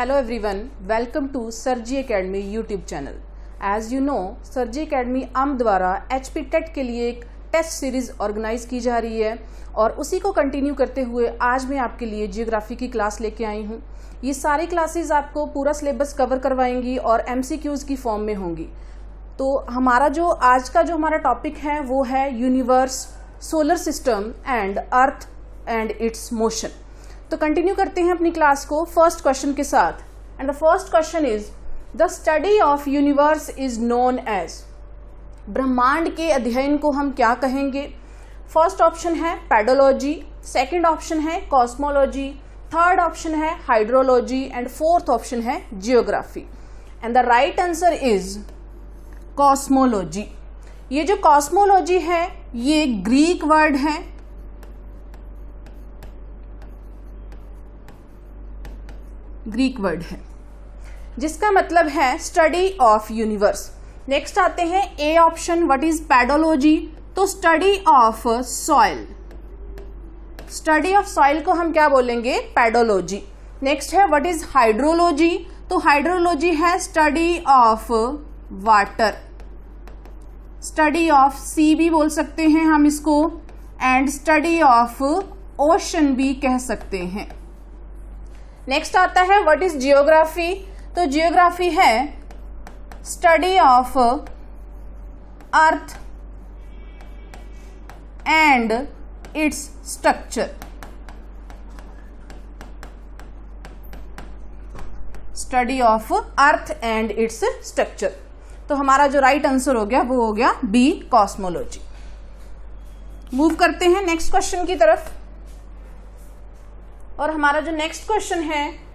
Hello everyone, welcome to Sir G Academy YouTube channel. As you know, Sir G Academy AMP द्वारा HP TET के लिए एक test series organise की जा रही है और उसी को कंटिन्यू करते हुए आज मैं आपके लिए जियोग्राफी की क्लास लेके आई हूँ। ये सारी क्लासेस आपको पूरा सिलेबस कवर करवाएंगी और MCQs की फॉर्म में होंगी। तो हमारा जो आज का हमारा टॉपिक है वो है universe, solar system and earth and its motion. तो कंटिन्यू करते हैं अपनी क्लास को फर्स्ट क्वेश्चन के साथ। And the first question is the study of universe is known as. ब्रह्मांड के अध्ययन को हम क्या कहेंगे? फर्स्ट ऑप्शन है पेडोलॉजी, सेकंड ऑप्शन है कॉस्मोलॉजी, थर्ड ऑप्शन है हाइड्रोलॉजी एंड फोर्थ ऑप्शन है geography. And the right answer is cosmology. ये जो कॉस्मोलॉजी है ये ग्रीक वर्ड है, ग्रीक वर्ड है जिसका मतलब है स्टडी ऑफ यूनिवर्स। नेक्स्ट आते हैं A option, what is pedology? तो study of soil, study of soil को हम क्या बोलेंगे? पेडोलॉजी। नेक्स्ट है व्हाट इज हाइड्रोलॉजी? तो हाइड्रोलॉजी है study of water, study of sea भी बोल सकते हैं हम इसको, एंड स्टडी ऑफ ओशन भी कह सकते हैं। नेक्स्ट आता है व्हाट इज जियोग्राफी? तो जियोग्राफी है study of earth and its structure, study of earth and its structure. तो हमारा जो राइट आंसर हो गया वो हो गया बी, कॉस्मोलॉजी। मूव करते हैं नेक्स्ट क्वेश्चन की तरफ। और हमारा जो नेक्स्ट क्वेश्चन है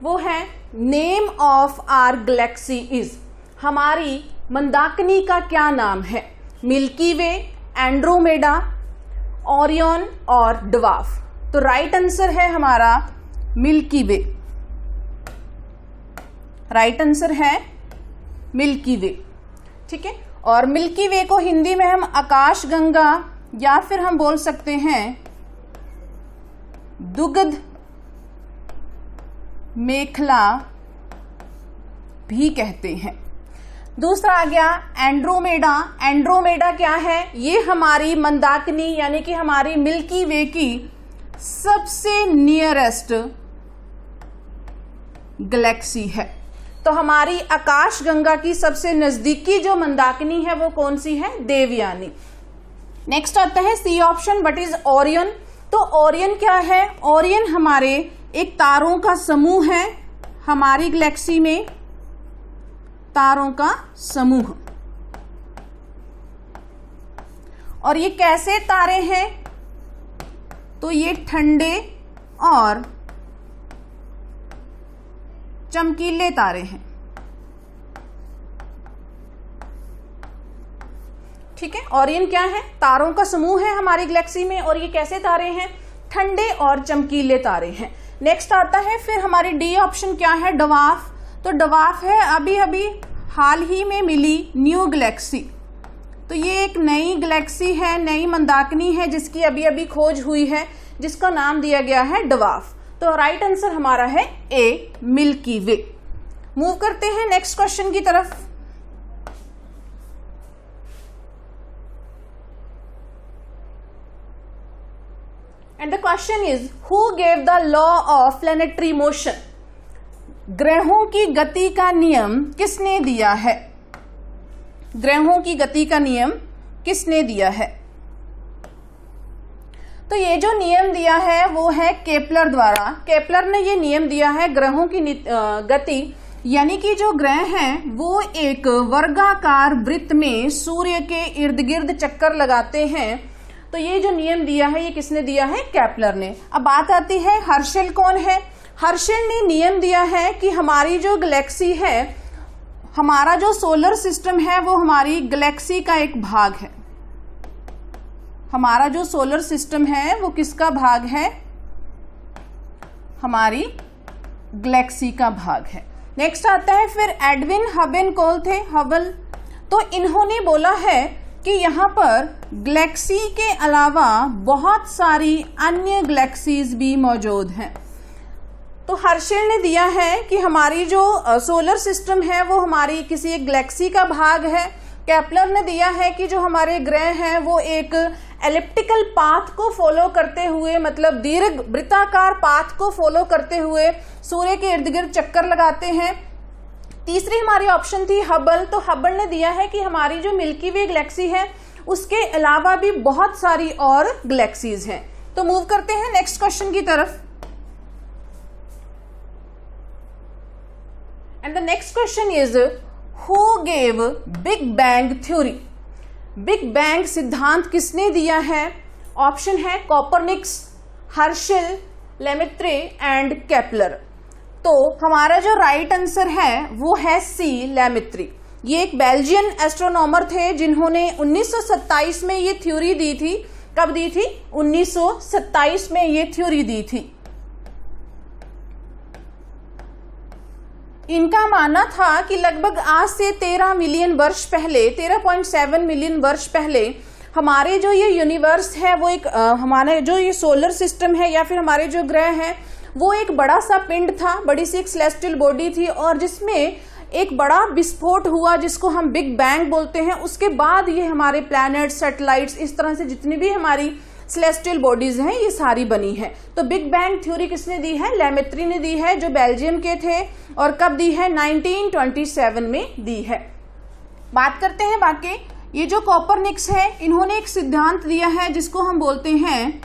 वो है name of our galaxy is. हमारी मंदाकिनी का क्या नाम है? मिल्की वे, एंड्रोमेडा, ओरियन और ड्वार्फ। तो राइट आंसर है हमारा मिल्की वे, राइट आंसर है मिल्की वे। ठीक है, और मिल्की वे को हिंदी में हम आकाश गंगा या फिर हम बोल सकते हैं दुग्ध मेखला भी कहते हैं। दूसरा आ गया एंड्रोमेडा। एंड्रोमेडा क्या है? ये हमारी मंदाकिनी यानी कि हमारी मिल्की वे की सबसे नियरेस्ट गैलेक्सी है। तो हमारी आकाश गंगा की सबसे नजदीकी जो मंदाकिनी है वो कौन सी है? देवयानी। नेक्स्ट आता है C option, what is Orion? तो ओरियन क्या है? ओरियन हमारे एक तारों का समूह है, हमारी गैलेक्सी में तारों का समूह। और ये कैसे तारे हैं? तो ये ठंडे और चमकीले तारे हैं। ठीक है, ओरियन क्या है? तारों का समूह है हमारी गैलेक्सी में, और ये कैसे तारे हैं? ठंडे और चमकीले तारे हैं। नेक्स्ट आता है फिर हमारी डी ऑप्शन क्या है? ड्वार्फ। तो ड्वार्फ है अभी अभी हाल ही में मिली न्यू गैलेक्सी। तो ये एक नई गैलेक्सी है, नई मंदाकिनी है जिसकी अभी अभी खोज हुई है, जिसका नाम दिया गया है ड्वार्फ। तो राइट आंसर हमारा है ए, मिल्की वे। मूव करते हैं नेक्स्ट क्वेश्चन की तरफ। And the question is who gave the law of planetary motion? ग्रहों की गति का नियम किसने दिया है? ग्रहों की गति का नियम किसने दिया है? तो ये जो नियम दिया है वो है केपलर द्वारा। केपलर ने ये नियम दिया है ग्रहों की गति, यानी कि जो ग्रह हैं वो एक वर्गाकार वृत्त में सूर्य के इर्द गिर्द चक्कर लगाते हैं। तो ये जो नियम दिया है ये किसने दिया है? केपलर ने। अब बात आती है हर्शल कौन है? हर्शल ने नियम दिया है कि हमारी जो गैलेक्सी है, हमारा जो सोलर सिस्टम है वो हमारी गैलेक्सी का एक भाग है। हमारा जो सोलर सिस्टम है वो किसका भाग है? हमारी गैलेक्सी का भाग है। नेक्स्ट आता है फिर एडविन हबल कौन थे? हबल। तो इन्होंने बोला है कि यहाँ पर गैलेक्सी के अलावा बहुत सारी अन्य गैलेक्सीज भी मौजूद हैं। तो हर्शेल ने दिया है कि हमारी जो सोलर सिस्टम है वो हमारी किसी एक गैलेक्सी का भाग है। केपलर ने दिया है कि जो हमारे ग्रह हैं वो एक एलिप्टिकल पाथ को फॉलो करते हुए, मतलब दीर्घ वृत्ताकार पाथ को फॉलो करते हुए सूर्य के इर्द गिर्द चक्कर लगाते हैं। तीसरी हमारी ऑप्शन थी हबल। तो हबल ने दिया है कि हमारी जो मिल्की वे गैलेक्सी है उसके अलावा भी बहुत सारी और गैलेक्सीज हैं। तो मूव करते हैं नेक्स्ट क्वेश्चन की तरफ। And the next question is who gave big bang theory. Big bang सिद्धांत किसने दिया है? ऑप्शन है Copernicus, Herschel, Lemaître and Kepler. तो हमारा जो राइट आंसर है वो है सी, लेमेत्रे। ये एक बेल्जियन एस्ट्रोनॉमर थे जिन्होंने 1927 में ये थ्योरी दी थी। कब दी थी? 1927 में ये थ्योरी दी थी। इनका मानना था कि लगभग आज से 13 मिलियन वर्ष पहले, 13.7 मिलियन वर्ष पहले हमारे जो ये यूनिवर्स है वो एक हमारे जो ये सोलर सिस्टम है या फिर हमारे जो ग्रह हैं वो एक बड़ा सा पिंड था, बड़ी सी एक सेलेस्टियल बॉडी थी और जिसमें एक बड़ा विस्फोट हुआ जिसको हम बिग बैंग बोलते हैं। उसके बाद ये हमारे प्लैनेट, सैटेलाइट्स, इस तरह से जितनी भी हमारी सेलेस्टियल बॉडीज हैं ये सारी बनी है। तो बिग बैंग थ्योरी किसने दी है? लेमेत्रे ने दी है, जो बेल्जियम के थे। और कब दी है? 1927 में दी है। बात करते हैं बाकी, ये जो कॉपरनिकस है इन्होंने एक सिद्धांत दिया है जिसको हम बोलते हैं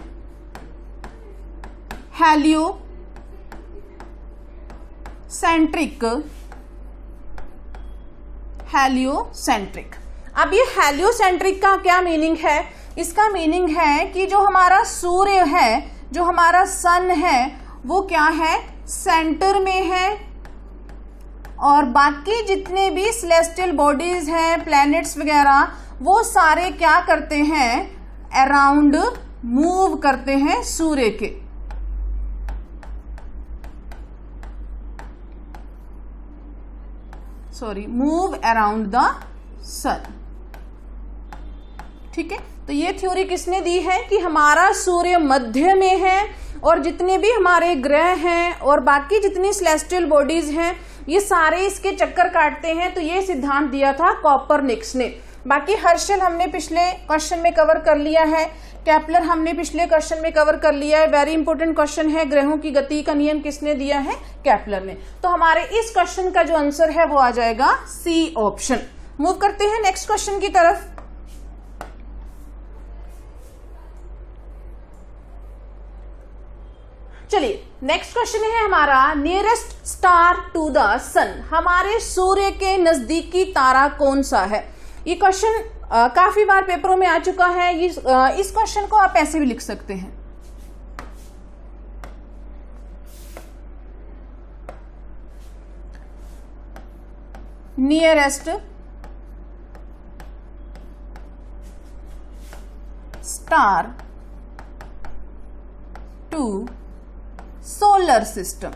हेलियोसेंट्रिक। अब ये हेलियोसेंट्रिक का क्या मीनिंग है? इसका मीनिंग है कि जो हमारा सूर्य है, जो हमारा सन है वो क्या है? सेंटर में है और बाकी जितने भी सेलेस्टियल बॉडीज हैं, प्लैनेट्स वगैरह, वो सारे क्या करते हैं? अराउंड मूव करते हैं सूर्य के। मूव अराउंड द सन। ठीक है, तो ये थ्योरी किसने दी है कि हमारा सूर्य मध्य में है और जितने भी हमारे ग्रह हैं और बाकी जितनी सेलेस्टियल बॉडीज हैं ये सारे इसके चक्कर काटते हैं। तो ये सिद्धांत दिया था कॉपरनिकस ने। बाकी हर्शेल हमने पिछले क्वेश्चन में कवर कर लिया है, केपलर हमने पिछले क्वेश्चन में कवर कर लिया है। वेरी इंपॉर्टेंट क्वेश्चन है, ग्रहों की गति का नियम किसने दिया है? केपलर ने। तो हमारे इस क्वेश्चन का जो आंसर है वो आ जाएगा सी ऑप्शन। मूव करते हैं नेक्स्ट क्वेश्चन की तरफ। चलिए नेक्स्ट क्वेश्चन है हमारा, नियरेस्ट स्टार टू द सन। हमारे सूर्य के नजदीकी तारा कौन सा है? ये क्वेश्चन काफी बार पेपरों में आ चुका है। इस क्वेश्चन को आप ऐसे भी लिख सकते हैं, nearest star to solar system.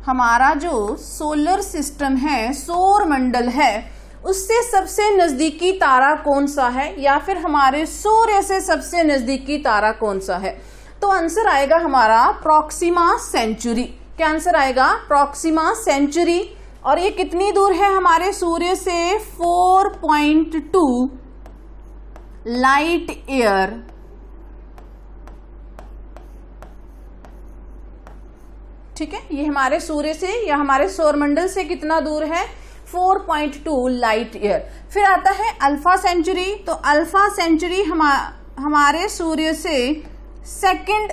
हमारा जो सोलर सिस्टम है, सौर मंडल है, उससे सबसे नजदीकी तारा कौन सा है या फिर हमारे सूर्य से सबसे नजदीकी तारा कौन सा है? तो आंसर आएगा हमारा प्रॉक्सिमा सेंचुरी। क्या आंसर आएगा? Proxima Centauri. और ये कितनी दूर है हमारे सूर्य से? 4.2 लाइट ईयर। ठीक है, ये हमारे सूर्य से या हमारे सौरमंडल से कितना दूर है? 4.2 लाइट ईयर। फिर आता है अल्फा सेंचुरी। तो अल्फा सेंचुरी हमारे सूर्य से सेकंड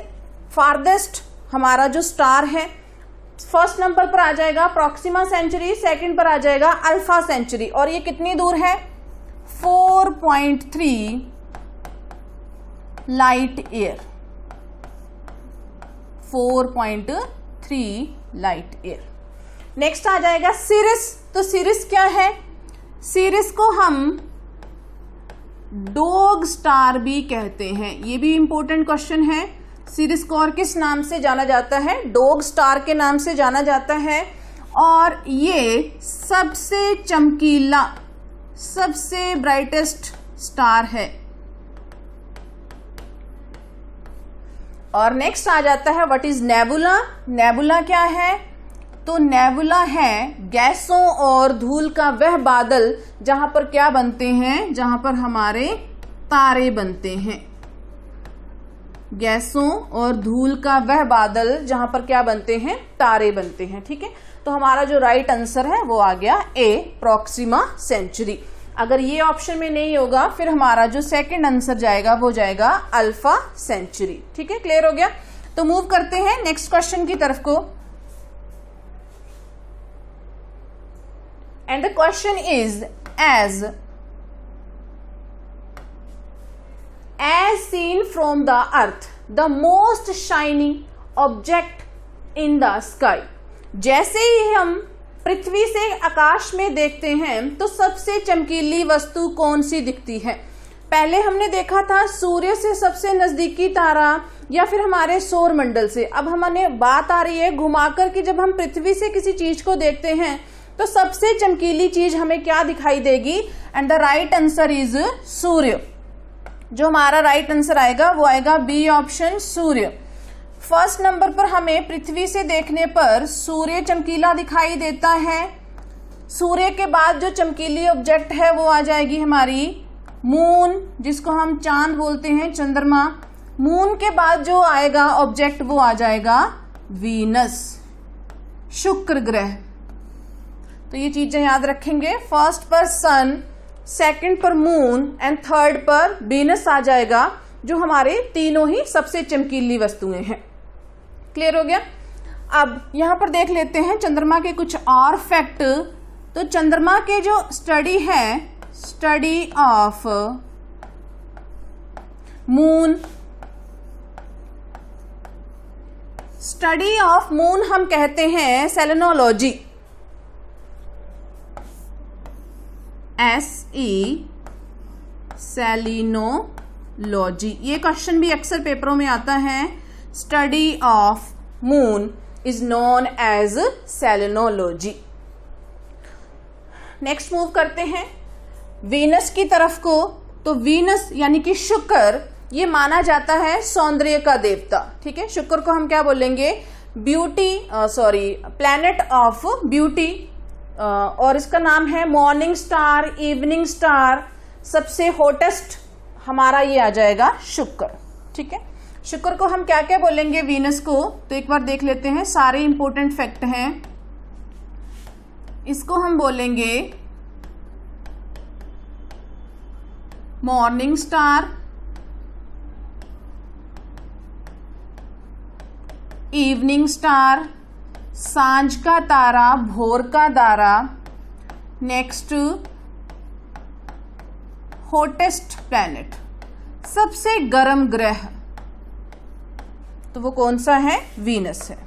फारदेस्ट हमारा जो स्टार है, फर्स्ट नंबर पर आ जाएगा प्रॉक्सिमा सेंचुरी, सेकंड पर आ जाएगा अल्फा सेंचुरी। और ये कितनी दूर है? 4.3 light year. 4.3 light year. Next आ जाएगा सिरिस। तो सिरिस क्या है? सिरिस को हम डॉग स्टार भी कहते हैं। ये भी इंपॉर्टेंट क्वेश्चन है। सिरिस को और किस नाम से जाना जाता है? डॉग स्टार के नाम से जाना जाता है। और ये सबसे चमकीला, सबसे ब्राइटेस्ट स्टार है। और नेक्स्ट आ जाता है व्हाट इज नेबुला। नेबुला क्या है? तो नेबुला है गैसों और धूल का वह बादल जहां पर क्या बनते हैं, जहां पर हमारे तारे बनते हैं। गैसों और धूल का वह बादल जहां पर क्या बनते हैं, तारे बनते हैं। ठीक है, तो हमारा जो राइट आंसर है वो आ गया ए, प्रॉक्सिमा सेंचुरी। अगर ये ऑप्शन में नहीं होगा फिर हमारा जो सेकंड आंसर जाएगा वो जाएगा अल्फा सेंचुरी। ठीक है, क्लियर हो गया। तो मूव करते हैं नेक्स्ट क्वेश्चन की तरफ को। And the question is as seen from the earth the most shining object in the sky। जैसे ही हम पृथ्वी से आकाश में देखते हैं तो सबसे चमकीली वस्तु कौन सी दिखती है? पहले हमने देखा था सूर्य से सबसे नजदीकी तारा या फिर हमारे सौर मंडल से। अब हमारे बात आ रही है घुमाकर कि जब हम पृथ्वी से किसी चीज को देखते हैं तो सबसे चमकीली चीज हमें क्या दिखाई देगी? And the right answer is सूर्य। जो हमारा राइट आंसर आएगा वो आएगा बी ऑप्शन, सूर्य। फर्स्ट नंबर पर हमें पृथ्वी से देखने पर सूर्य चमकीला दिखाई देता है। सूर्य के बाद जो चमकीली ऑब्जेक्ट है वो आ जाएगी हमारी मून, जिसको हम चांद बोलते हैं, चंद्रमा। मून के बाद जो आएगा ऑब्जेक्ट वो आ जाएगा वीनस, शुक्र ग्रह। तो ये चीजें याद रखेंगे। फर्स्ट पर सन, सेकंड पर मून एंड थर्ड पर वीनस आ जाएगा, जो हमारे तीनों ही सबसे चमकीली वस्तुएं हैं। क्लियर हो गया। अब यहां पर देख लेते हैं चंद्रमा के कुछ और फैक्ट। तो चंद्रमा के जो स्टडी है, study of moon, study of moon हम कहते हैं सेलेनोलॉजी, SE सेलिनोलॉजी। ये क्वेश्चन भी अक्सर पेपरों में आता है। Study of moon is known as selenology. Next move करते हैं वीनस की तरफ को। तो वीनस यानी कि शुक्र, ये माना जाता है सौंदर्य का देवता। ठीक है, शुक्र को हम क्या बोलेंगे? Beauty, planet of beauty. और इसका नाम है मॉर्निंग स्टार, इवनिंग स्टार। सबसे हॉटेस्ट हमारा ये आ जाएगा शुक्र। ठीक है, शुक्र को हम क्या क्या बोलेंगे वीनस को? तो एक बार देख लेते हैं, सारे इंपॉर्टेंट फैक्ट हैं। इसको हम बोलेंगे मॉर्निंग स्टार, इवनिंग स्टार, सांझ का तारा, भोर का तारा। नेक्स्ट हॉटेस्ट प्लैनेट, सबसे गर्म ग्रह। तो वो कौन सा है? वीनस है।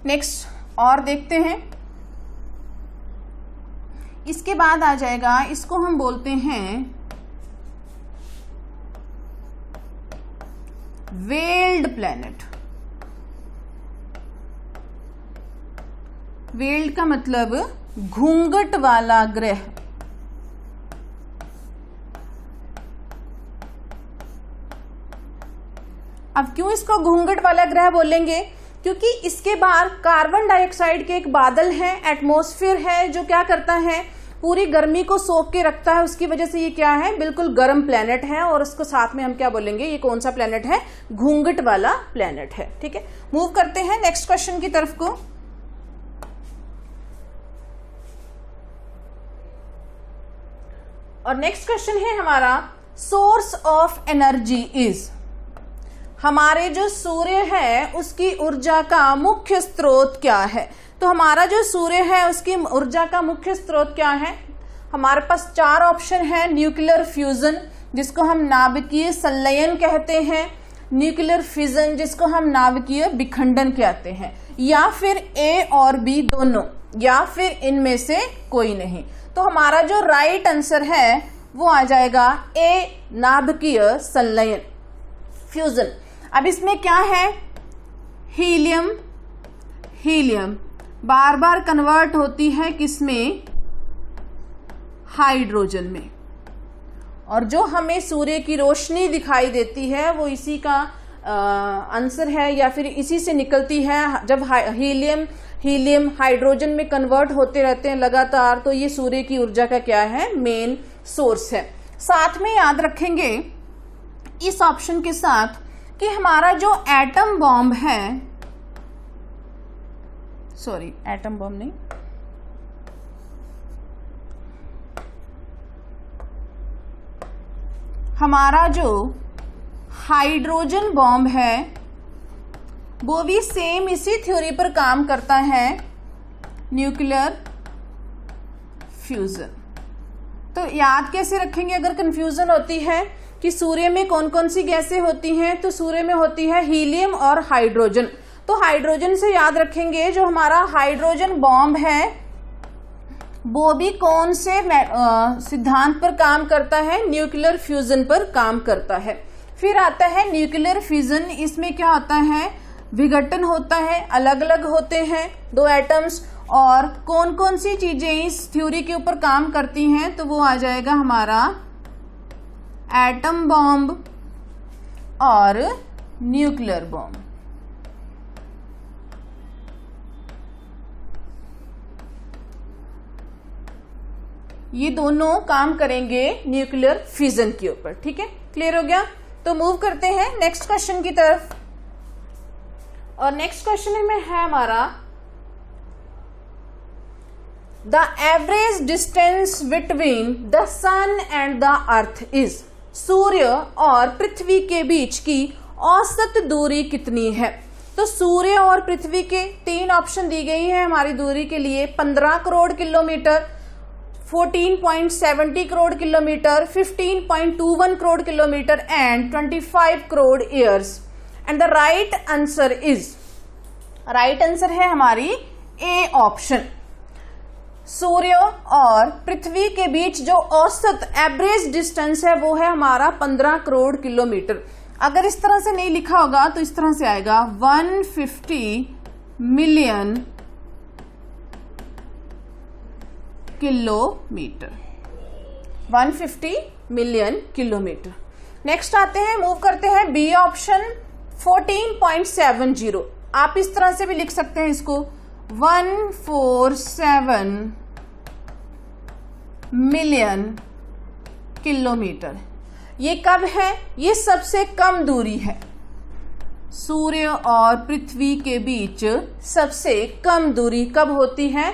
नेक्स्ट और देखते हैं। इसके बाद आ जाएगा, इसको हम बोलते हैं वेल्ड प्लैनेट। वेल्ड का मतलब घूंघट वाला ग्रह। अब क्यों इसको घूंघट वाला ग्रह बोलेंगे? क्योंकि इसके बाहर कार्बन डाइऑक्साइड के एक बादल है, एटमॉस्फेयर है, जो क्या करता है, पूरी गर्मी को सोख के रखता है। उसकी वजह से ये क्या है, बिल्कुल गर्म प्लेनेट है। और उसको साथ में हम क्या बोलेंगे, ये कौन सा प्लेनेट है? घूंघट वाला प्लेनेट है। ठीक है, मूव करते हैं नेक्स्ट क्वेश्चन की तरफ को। और नेक्स्ट क्वेश्चन है हमारा, सोर्स ऑफ एनर्जी इज। हमारे जो सूर्य है उसकी ऊर्जा का मुख्य स्रोत क्या है? तो हमारा जो सूर्य है उसकी ऊर्जा का मुख्य स्रोत क्या है? हमारे पास चार ऑप्शन है। न्यूक्लियर फ्यूजन, जिसको हम नाभिकीय संलयन कहते हैं, न्यूक्लियर फिजन, जिसको हम नाभिकीय विखंडन कहते हैं, या फिर ए और बी दोनों, या फिर इनमें से कोई नहीं। तो हमारा जो राइट आंसर है वो आ जाएगा ए, नाभिकीय संलयन, फ्यूजन। अब इसमें क्या है, हीलियम बार बार कन्वर्ट होती है किसमें? हाइड्रोजन में। और जो हमें सूर्य की रोशनी दिखाई देती है वो इसी का आंसर है, या फिर इसी से निकलती है। जब हीलियम हाइड्रोजन में कन्वर्ट होते रहते हैं लगातार, तो ये सूर्य की ऊर्जा का क्या है, मेन सोर्स है। साथ में याद रखेंगे इस ऑप्शन के साथ कि हमारा जो एटम बॉम्ब है, सॉरी एटम बॉम्ब नहीं, हमारा जो हाइड्रोजन बॉम्ब है वो भी सेम इसी थ्योरी पर काम करता है, न्यूक्लियर फ्यूजन। तो याद कैसे रखेंगे अगर कंफ्यूजन होती है कि सूर्य में कौन कौन सी गैसें होती हैं, तो सूर्य में होती है हीलियम और हाइड्रोजन। तो हाइड्रोजन से याद रखेंगे जो हमारा हाइड्रोजन बॉम्ब है वो भी कौन से सिद्धांत पर काम करता है, न्यूक्लियर फ्यूजन पर काम करता है। फिर आता है न्यूक्लियर फ्यूजन। इसमें क्या होता है, विघटन होता है, अलग अलग होते हैं दो एटम्स। और कौन कौन सी चीजें इस थ्योरी के ऊपर काम करती हैं, तो वो आ जाएगा हमारा एटम बॉम्ब और न्यूक्लियर बॉम्ब। ये दोनों काम करेंगे न्यूक्लियर फ्यूजन के ऊपर। ठीक है, क्लियर हो गया। तो मूव करते हैं नेक्स्ट क्वेश्चन की तरफ। और नेक्स्ट क्वेश्चन में है हमारा the average distance between the sun and the earth is. सूर्य और पृथ्वी के बीच की औसत दूरी कितनी है। तो सूर्य और पृथ्वी के 3 ऑप्शन दी गई है हमारी दूरी के लिए। 15 crore kilometre, 14.70 crore kilometre, 15.21 crore kilometre and 25 crore years. And the right answer is, right answer है हमारी ए ऑप्शन। सूर्य और पृथ्वी के बीच जो औसत एवरेज डिस्टेंस है वो है हमारा 15 करोड़ किलोमीटर। अगर इस तरह से नहीं लिखा होगा तो इस तरह से आएगा 150 million kilometre, 150 million kilometre. Next आते हैं, मूव करते हैं बी ऑप्शन 14.70। आप इस तरह से भी लिख सकते हैं इसको 147 मिलियन किलोमीटर। ये कब है, ये सबसे कम दूरी है। सूर्य और पृथ्वी के बीच सबसे कम दूरी कब होती है,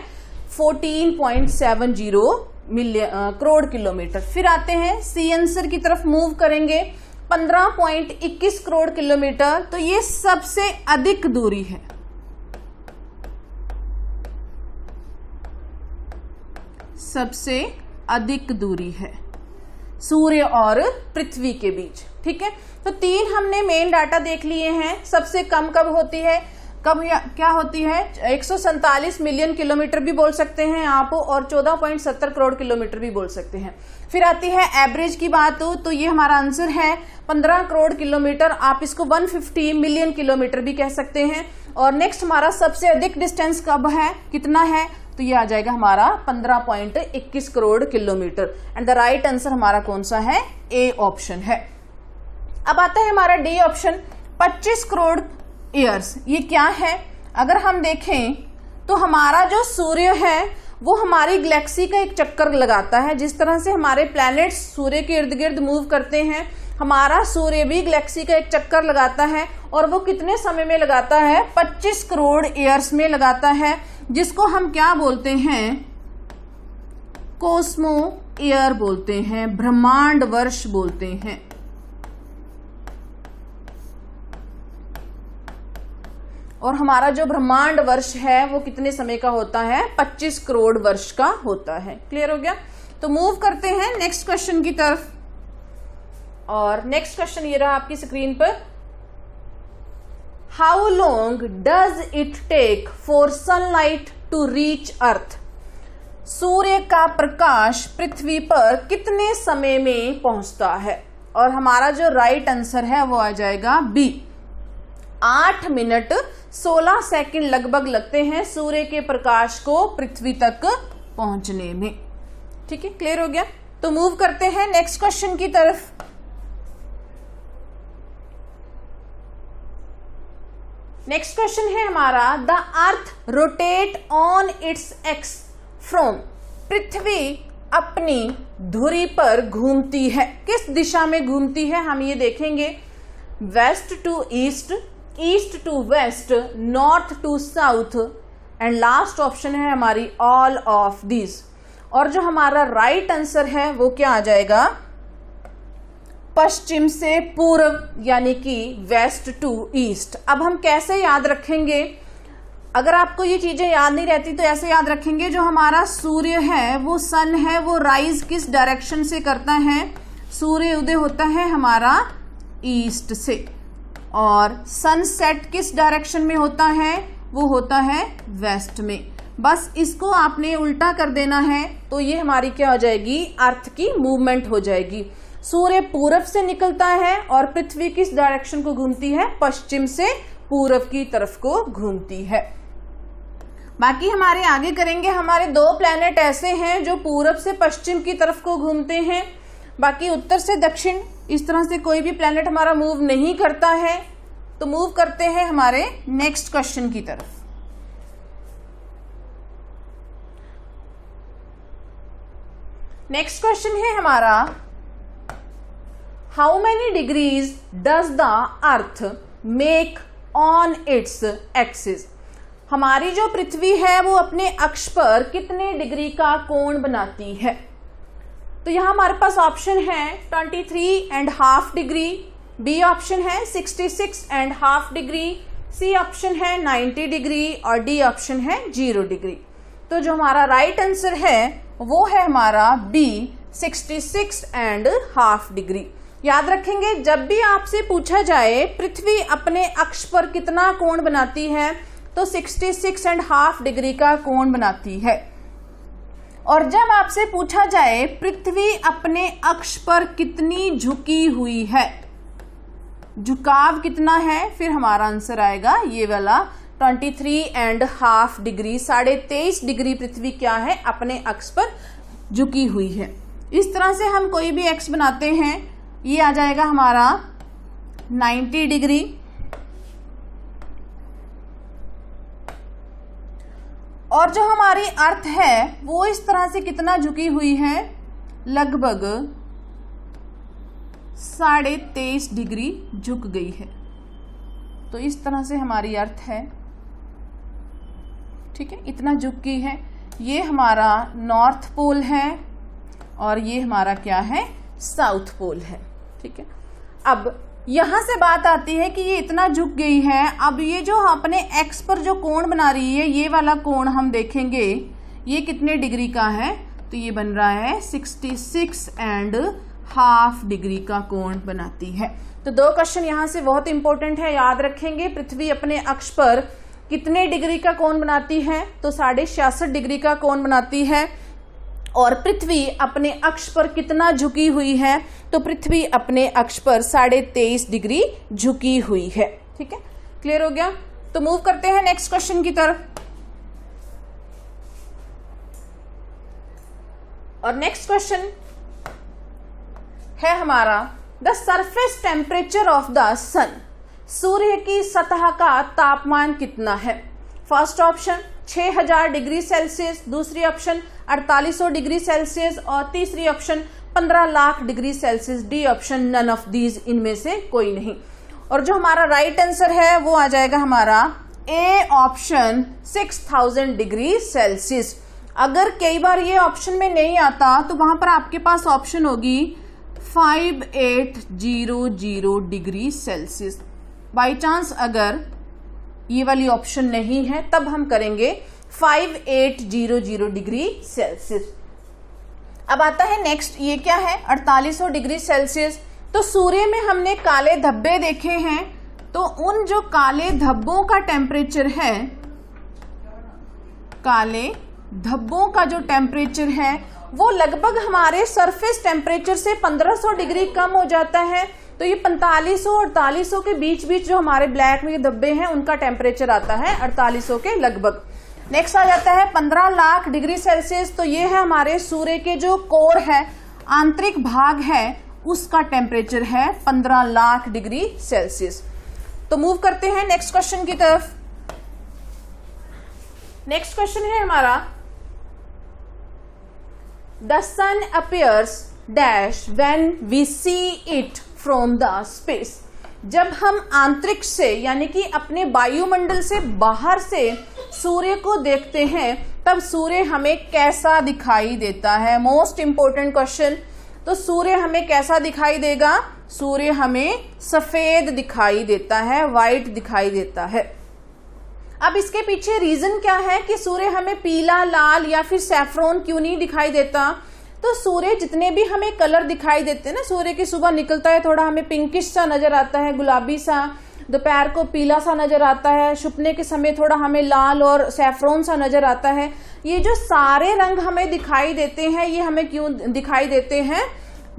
14.70 मिलियन करोड़ किलोमीटर। फिर आते हैं सी आंसर की तरफ मूव करेंगे, 15.21 करोड़ किलोमीटर। तो ये सबसे अधिक दूरी है, सबसे अधिक दूरी है सूर्य और पृथ्वी के बीच। ठीक है, तो 3 हमने मेन डाटा देख लिए हैं। सबसे कम कब होती है, कब क्या होती है, 147 मिलियन किलोमीटर भी बोल सकते हैं आप, और 14.70 करोड़ किलोमीटर भी बोल सकते हैं। फिर आती है एवरेज की बात, तो ये हमारा आंसर है 15 करोड़ किलोमीटर। आप इसको 150 मिलियन किलोमीटर भी कह सकते हैं। और नेक्स्ट हमारा सबसे अधिक डिस्टेंस कब है, कितना है, तो ये आ जाएगा हमारा 15.21 crore kilometre. And the right answer हमारा कौन सा है, ए ऑप्शन है। अब आता है हमारा डी ऑप्शन 25 करोड़ ईयर्स। ये क्या है, अगर हम देखें तो हमारा जो सूर्य है वो हमारी गैलेक्सी का एक चक्कर लगाता है। जिस तरह से हमारे प्लैनेट्स सूर्य के इर्द गिर्द मूव करते हैं, हमारा सूर्य भी गैलेक्सी का एक चक्कर लगाता है। और वो कितने समय में लगाता है, 25 करोड़ ईयर्स में लगाता है, जिसको हम क्या बोलते हैं, कोस्मो ईयर बोलते हैं, ब्रह्मांड वर्ष बोलते हैं। और हमारा जो ब्रह्मांड वर्ष है वो कितने समय का होता है, 25 करोड़ वर्ष का होता है। क्लियर हो गया। तो मूव करते हैं नेक्स्ट क्वेश्चन की तरफ। और नेक्स्ट क्वेश्चन ये रहा आपकी स्क्रीन पर, how long does it take for sunlight to reach earth. सूर्य का प्रकाश पृथ्वी पर कितने समय में पहुंचता है। और हमारा जो राइट आंसर है वो आ जाएगा बी, 8 मिनट 16 सेकंड लगभग लगते हैं सूर्य के प्रकाश को पृथ्वी तक पहुंचने में। ठीक है, क्लियर हो गया। तो मूव करते हैं नेक्स्ट क्वेश्चन की तरफ। नेक्स्ट क्वेश्चन है हमारा, the earth rotate on its axis from, पृथ्वी अपनी धुरी पर घूमती है, किस दिशा में घूमती है हम ये देखेंगे। West to east, east to west, north to south and last option है हमारी ऑल ऑफ दिस। और जो हमारा राइट आंसर है वो क्या आ जाएगा, पश्चिम से पूर्व, यानी कि वेस्ट टू ईस्ट। अब हम कैसे याद रखेंगे, अगर आपको ये चीजें याद नहीं रहती तो ऐसे याद रखेंगे, जो हमारा सूर्य है वो सन है, वो राइज किस डायरेक्शन से करता है, सूर्य उदय होता है हमारा ईस्ट से, और सनसेट किस डायरेक्शन में होता है, वो होता है वेस्ट में। बस इसको आपने उल्टा कर देना है तो ये हमारी क्या हो जाएगी, अर्थ की मूवमेंट हो जाएगी। सूर्य पूरब से निकलता है और पृथ्वी किस डायरेक्शन को घूमती है, पश्चिम से पूरब की तरफ को घूमती है। बाकी हमारे आगे करेंगे, हमारे 2 प्लैनेट ऐसे हैं जो पूरब से पश्चिम की तरफ को घूमते हैं, बाकी उत्तर से दक्षिण इस तरह से कोई भी प्लैनेट हमारा मूव नहीं करता है। तो मूव करते हैं हमारे नेक्स्ट क्वेश्चन की तरफ। नेक्स्ट क्वेश्चन है हमारा, how many degrees does the earth make on its axis, हमारी जो पृथ्वी है वो अपने अक्ष पर कितने डिग्री का कोण बनाती है। तो यहां हमारे पास ऑप्शन है 23.5 डिग्री, बी ऑप्शन है 66.5 डिग्री, सी ऑप्शन है 90 डिग्री और डी ऑप्शन है 0 डिग्री। तो जो हमारा राइट आंसर है वो है हमारा बी 66.5 डिग्री। याद रखेंगे, जब भी आपसे पूछा जाए पृथ्वी अपने अक्ष पर कितना कोण बनाती है तो 66.5 डिग्री का कोण बनाती है। और जब आपसे पूछा जाए पृथ्वी अपने अक्ष पर कितनी झुकी हुई है, झुकाव कितना है, फिर हमारा आंसर आएगा ये वाला 23.5 डिग्री, 23.5 डिग्री पृथ्वी क्या है, अपने अक्ष पर झुकी हुई है। इस तरह से हम कोई भी एक्स बनाते हैं, ये आ जाएगा हमारा 90 डिग्री, और जो हमारी अर्थ है वो इस तरह से कितना झुकी हुई है, लगभग 23.5 डिग्री झुक गई है। तो इस तरह से हमारी अर्थ है, ठीक है, इतना झुक गई है। ये हमारा नॉर्थ पोल है और ये हमारा क्या है, साउथ पोल है। ठीक है, अब यहां से बात आती है कि ये इतना झुक गई है। अब ये जो अपने एक्स पर जो कोण बना रही है, ये वाला कोण हम देखेंगे ये कितने डिग्री का है, तो ये बन रहा है 66.5 डिग्री का कोण बनाती है। तो 2 क्वेश्चन यहां से बहुत इंपॉर्टेंट है, याद रखेंगे। पृथ्वी अपने अक्ष पर कितने डिग्री का कोण बनाती है, तो 66.5 डिग्री का कोण बनाती है। और पृथ्वी अपने अक्ष पर कितना झुकी हुई है, तो पृथ्वी अपने अक्ष पर 23.5 डिग्री झुकी हुई है। ठीक है, क्लियर हो गया। तो मूव करते हैं नेक्स्ट क्वेश्चन की तरफ। और नेक्स्ट क्वेश्चन है हमारा, the surface temperature of the sun, सूर्य की सतह का तापमान कितना है। फर्स्ट ऑप्शन 6000 डिग्री सेल्सियस, दूसरी ऑप्शन 4800 डिग्री सेल्सियस और तीसरी option 15 lakh degree celsius. D option none of these, इनमें से कोई नहीं। और जो हमारा राइट आंसर है वो आ जाएगा हमारा ए ऑप्शन 6000 डिग्री सेल्सियस। अगर कई बार ये ऑप्शन में नहीं आता तो वहां पर आपके पास ऑप्शन होगी 5800 डिग्री सेल्सियस। बाई चांस अगर ये वाली ऑप्शन नहीं है तब हम करेंगे 5800 डिग्री सेल्सियस। अब आता है नेक्स्ट, ये क्या है 4800 डिग्री सेल्सियस। तो सूर्य में हमने काले धब्बे देखे हैं, तो उन जो काले धब्बों का टेम्परेचर है, काले धब्बों का जो टेम्परेचर है वो लगभग हमारे सरफेस टेम्परेचर से 1500 डिग्री कम हो जाता है। तो ये 4500 और 4800 के बीच बीच जो हमारे ब्लैक में धब्बे हैं उनका टेम्परेचर आता है 4800 के लगभग। नेक्स्ट आ जाता है 15 लाख डिग्री सेल्सियस। तो ये है हमारे सूर्य के जो कोर है, आंतरिक भाग है, उसका टेम्परेचर है 15 लाख डिग्री सेल्सियस। तो मूव करते हैं नेक्स्ट क्वेश्चन की तरफ। नेक्स्ट क्वेश्चन है हमारा, the sun appears dash when we see it from the space. जब हम अंतरिक्ष से यानी कि अपने वायुमंडल से बाहर से सूर्य को देखते हैं तब सूर्य हमें कैसा दिखाई देता है? Most important question. तो सूर्य हमें कैसा दिखाई देगा? सूर्य हमें सफेद दिखाई देता है, व्हाइट दिखाई देता है। अब इसके पीछे रीजन क्या है कि सूर्य हमें पीला, लाल या फिर सैफरॉन क्यों नहीं दिखाई देता? तो सूर्य जितने भी हमें कलर दिखाई देते हैं ना, सूर्य की सुबह निकलता है थोड़ा हमें पिंकिश सा नजर आता है, गुलाबी सा, दोपहर को पीला सा नजर आता है, छुपने के समय थोड़ा हमें लाल और सैफरॉन सा नजर आता है। ये जो सारे रंग हमें दिखाई देते हैं, ये हमें क्यों दिखाई देते हैं?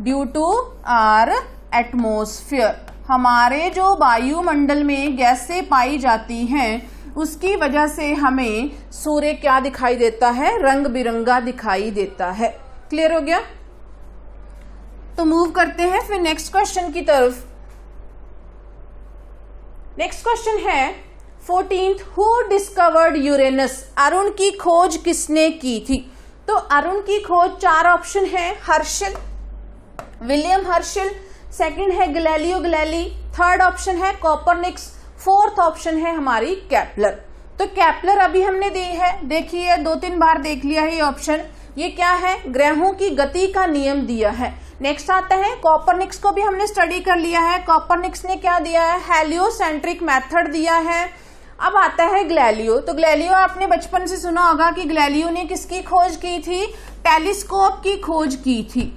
Due to our atmosphere. हमारे जो वायुमंडल में गैसें पाई जाती हैं उसकी वजह से हमें सूर्य क्या दिखाई देता है? रंग बिरंगा दिखाई देता है। क्लियर हो गया? तो मूव करते हैं फिर नेक्स्ट क्वेश्चन की तरफ। नेक्स्ट क्वेश्चन है 14th, who discovered Uranus? Arun की खोज किसने की थी? तो अरुण की खोज 4 ऑप्शन है, हर्शल, विलियम हर्शल, सेकंड है गैलीलियो गैलीली, थर्ड ऑप्शन है कोपरनिकस, फोर्थ ऑप्शन है हमारी केपलर। तो केपलर अभी हमने देखी है 2-3 बार देख लिया है ये ऑप्शन। ये क्या है? ग्रहों की गति का नियम दिया है। नेक्स्ट आता है कोपरनिकस, को भी हमने स्टडी कर लिया है। कोपरनिकस ने क्या दिया है? हेलियोसेंट्रिक मेथड दिया है। अब आता है गैलीलियो। तो गैलीलियो आपने बचपन से सुना होगा कि गैलीलियो ने किसकी खोज की थी? टेलीस्कोप की खोज की थी।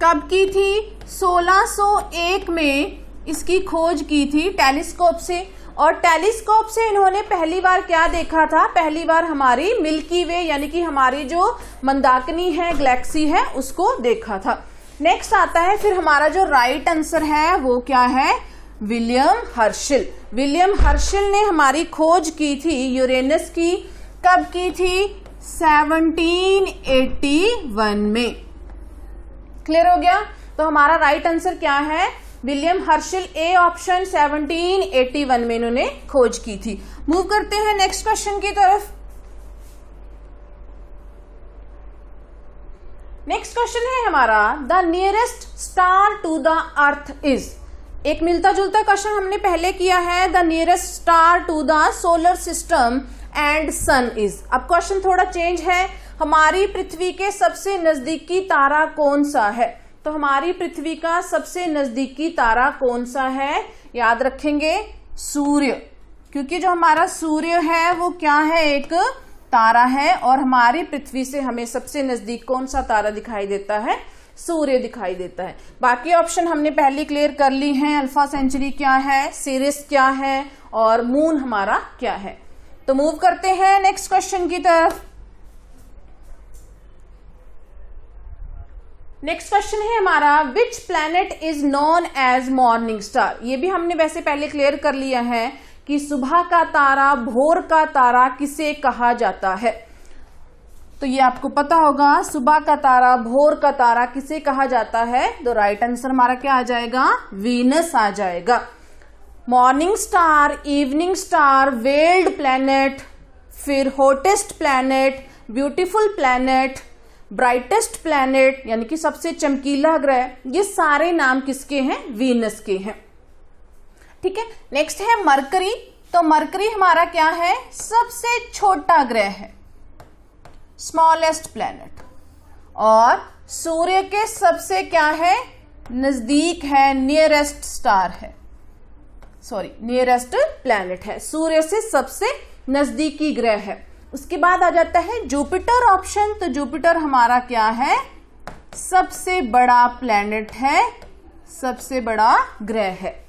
कब की थी? 1601 में इसकी खोज की थी टेलीस्कोप से। और टेलीस्कोप से इन्होंने पहली बार क्या देखा था? पहली बार हमारी मिल्की वे यानी कि हमारी जो मंदाकिनी है, गैलेक्सी है, उसको देखा था। नेक्स्ट आता है फिर हमारा जो राइट आंसर है वो क्या है? William Herschel. विलियम हर्शल ने हमारी खोज की थी यूरेनस की। कब की थी? 1781 में। क्लियर हो गया? तो हमारा राइट आंसर क्या है? विलियम हर्शल, ए ऑप्शन, 1781 में इन्होंने खोज की थी। मूव करते हैं नेक्स्ट क्वेश्चन की तरफ। नेक्स्ट क्वेश्चन है हमारा, the nearest star to the earth is. एक मिलता जुलता क्वेश्चन हमने पहले किया है, the nearest star to the solar system and sun is. अब क्वेश्चन थोड़ा चेंज है, हमारी पृथ्वी के सबसे नजदीकी तारा कौन सा है? तो हमारी पृथ्वी का सबसे नजदीकी तारा कौन सा है? याद रखेंगे सूर्य, क्योंकि जो हमारा सूर्य है वो क्या है? एक तारा है। और हमारी पृथ्वी से हमें सबसे नजदीक कौन सा तारा दिखाई देता है? सूर्य दिखाई देता है। बाकी ऑप्शन हमने पहले क्लियर कर ली हैं। अल्फा सेंचुरी क्या है, सिरिस क्या है और मून हमारा क्या है। तो मूव करते हैं नेक्स्ट क्वेश्चन की तरफ। नेक्स्ट क्वेश्चन है हमारा, which planet is known as morning star. ये भी हमने वैसे पहले क्लियर कर लिया है कि सुबह का तारा, भोर का तारा किसे कहा जाता है। तो ये आपको पता होगा, सुबह का तारा, भोर का तारा किसे कहा जाता है। तो राइट आंसर हमारा क्या आ जाएगा? वीनस आ जाएगा। Morning star, evening star, veiled planet, फिर hottest planet, beautiful planet, brightest planet यानी कि सबसे चमकीला ग्रह, ये सारे नाम किसके हैं? वीनस के हैं। ठीक है। नेक्स्ट है मरकरी। तो मरकरी हमारा क्या है? सबसे छोटा ग्रह है, स्मॉलेस्ट प्लैनेट। और सूर्य के सबसे क्या है? नजदीक है, नियरेस्ट स्टार है, सॉरी नियरेस्ट प्लैनेट है, सूर्य से सबसे नजदीकी ग्रह है। उसके बाद आ जाता है जुपिटर ऑप्शन। तो जुपिटर हमारा क्या है? सबसे बड़ा प्लैनेट है, सबसे बड़ा ग्रह है।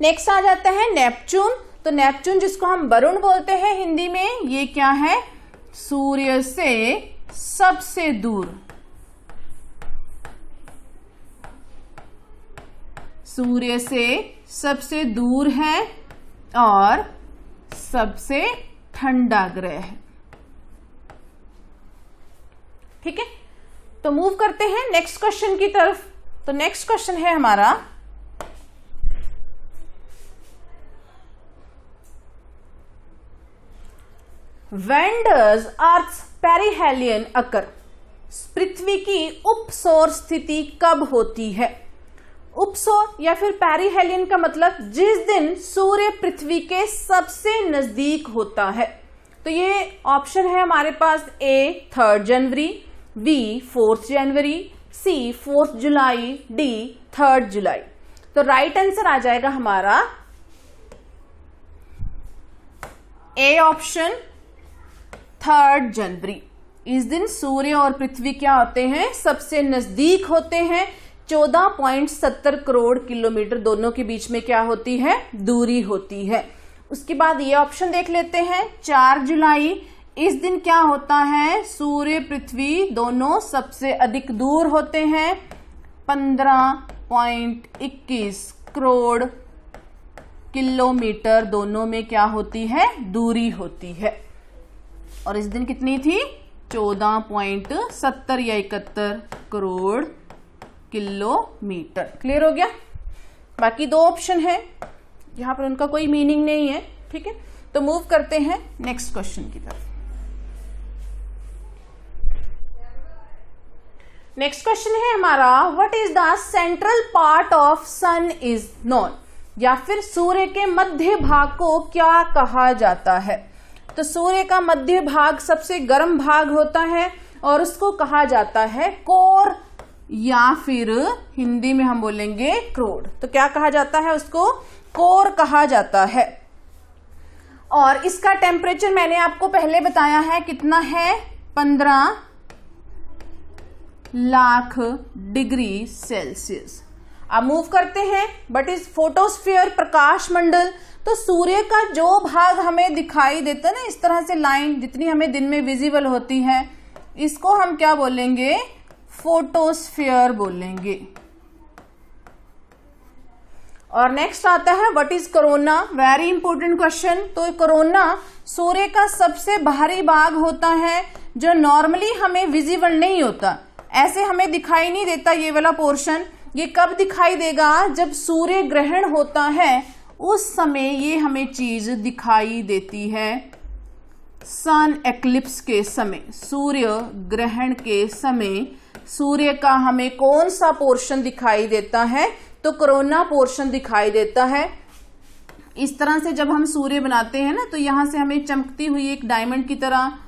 नेक्स्ट आ जाता है नेपच्यून। तो नेपच्यून जिसको हम वरुण बोलते हैं हिंदी में, ये क्या है? सूर्य से सबसे दूर, सूर्य से सबसे दूर है और सबसे ठंडा ग्रह है। ठीक है, तो मूव करते हैं नेक्स्ट क्वेश्चन की तरफ। तो नेक्स्ट क्वेश्चन है हमारा, व्हेन डज अर्थ्स पेरिहेलियन अकर? पृथ्वी की उपसौर स्थिति कब होती है? उपसौर या फिर पेरिहेलियन का मतलब जिस दिन सूर्य पृथ्वी के सबसे नजदीक होता है। तो ये ऑप्शन है हमारे पास, ए 3 जनवरी, बी 4 जनवरी, सी 4 जुलाई, डी 3 जुलाई। तो राइट आंसर आ जाएगा हमारा ए ऑप्शन 3 जनवरी। इस दिन सूर्य और पृथ्वी क्या होते हैं? सबसे नजदीक होते हैं। 14.70 करोड़ किलोमीटर दोनों के बीच में क्या होती है? दूरी होती है। उसके बाद ये ऑप्शन देख लेते हैं, 4 जुलाई। इस दिन क्या होता है? सूर्य पृथ्वी दोनों सबसे अधिक दूर होते हैं। 15.21 करोड़ किलोमीटर दोनों में क्या होती है? दूरी होती है। और इस दिन कितनी थी? 14.70 या 71 करोड़ किलोमीटर। क्लियर हो गया? बाकी 2 ऑप्शन है, यहां पर उनका कोई मीनिंग नहीं है। ठीक है, तो मूव करते हैं नेक्स्ट क्वेश्चन की तरफ। नेक्स्ट क्वेश्चन है हमारा, what is the central part of sun is known? या फिर सूर्य के मध्य भाग को क्या कहा जाता है? तो सूर्य का मध्य भाग सबसे गर्म भाग होता है और उसको कहा जाता है कोर, या फिर हिंदी में हम बोलेंगे क्रोड। तो क्या कहा जाता है उसको? कोर कहा जाता है। और इसका टेम्परेचर मैंने आपको पहले बताया है, कितना है? 15 लाख डिग्री सेल्सियस। अब मूव करते हैं, बट इज फोटोस्फीयर प्रकाश मंडल। तो सूर्य का जो भाग हमें दिखाई देता है ना, इस तरह से लाइन जितनी हमें दिन में विजिबल होती है, इसको हम क्या बोलेंगे? फोटोस्फीयर बोलेंगे। और नेक्स्ट आता है, what is corona? Very important question. तो कोरोना सूर्य का सबसे बाहरी भाग होता है जो नॉर्मली हमें विजिबल नहीं होता, ऐसे हमें दिखाई नहीं देता। ये वाला पोर्शन ये कब दिखाई देगा? जब सूर्य ग्रहण होता है उस समय ये हमें चीज दिखाई देती है। सन एक्लिप्स के समय, सूर्य ग्रहण के समय सूर्य का हमें कौन सा पोर्शन दिखाई देता है? तो कोरोना पोर्शन दिखाई देता है। इस तरह से जब हम सूर्य बनाते हैं ना, तो यहां से हमें चमकती हुई एक डायमंड की तरह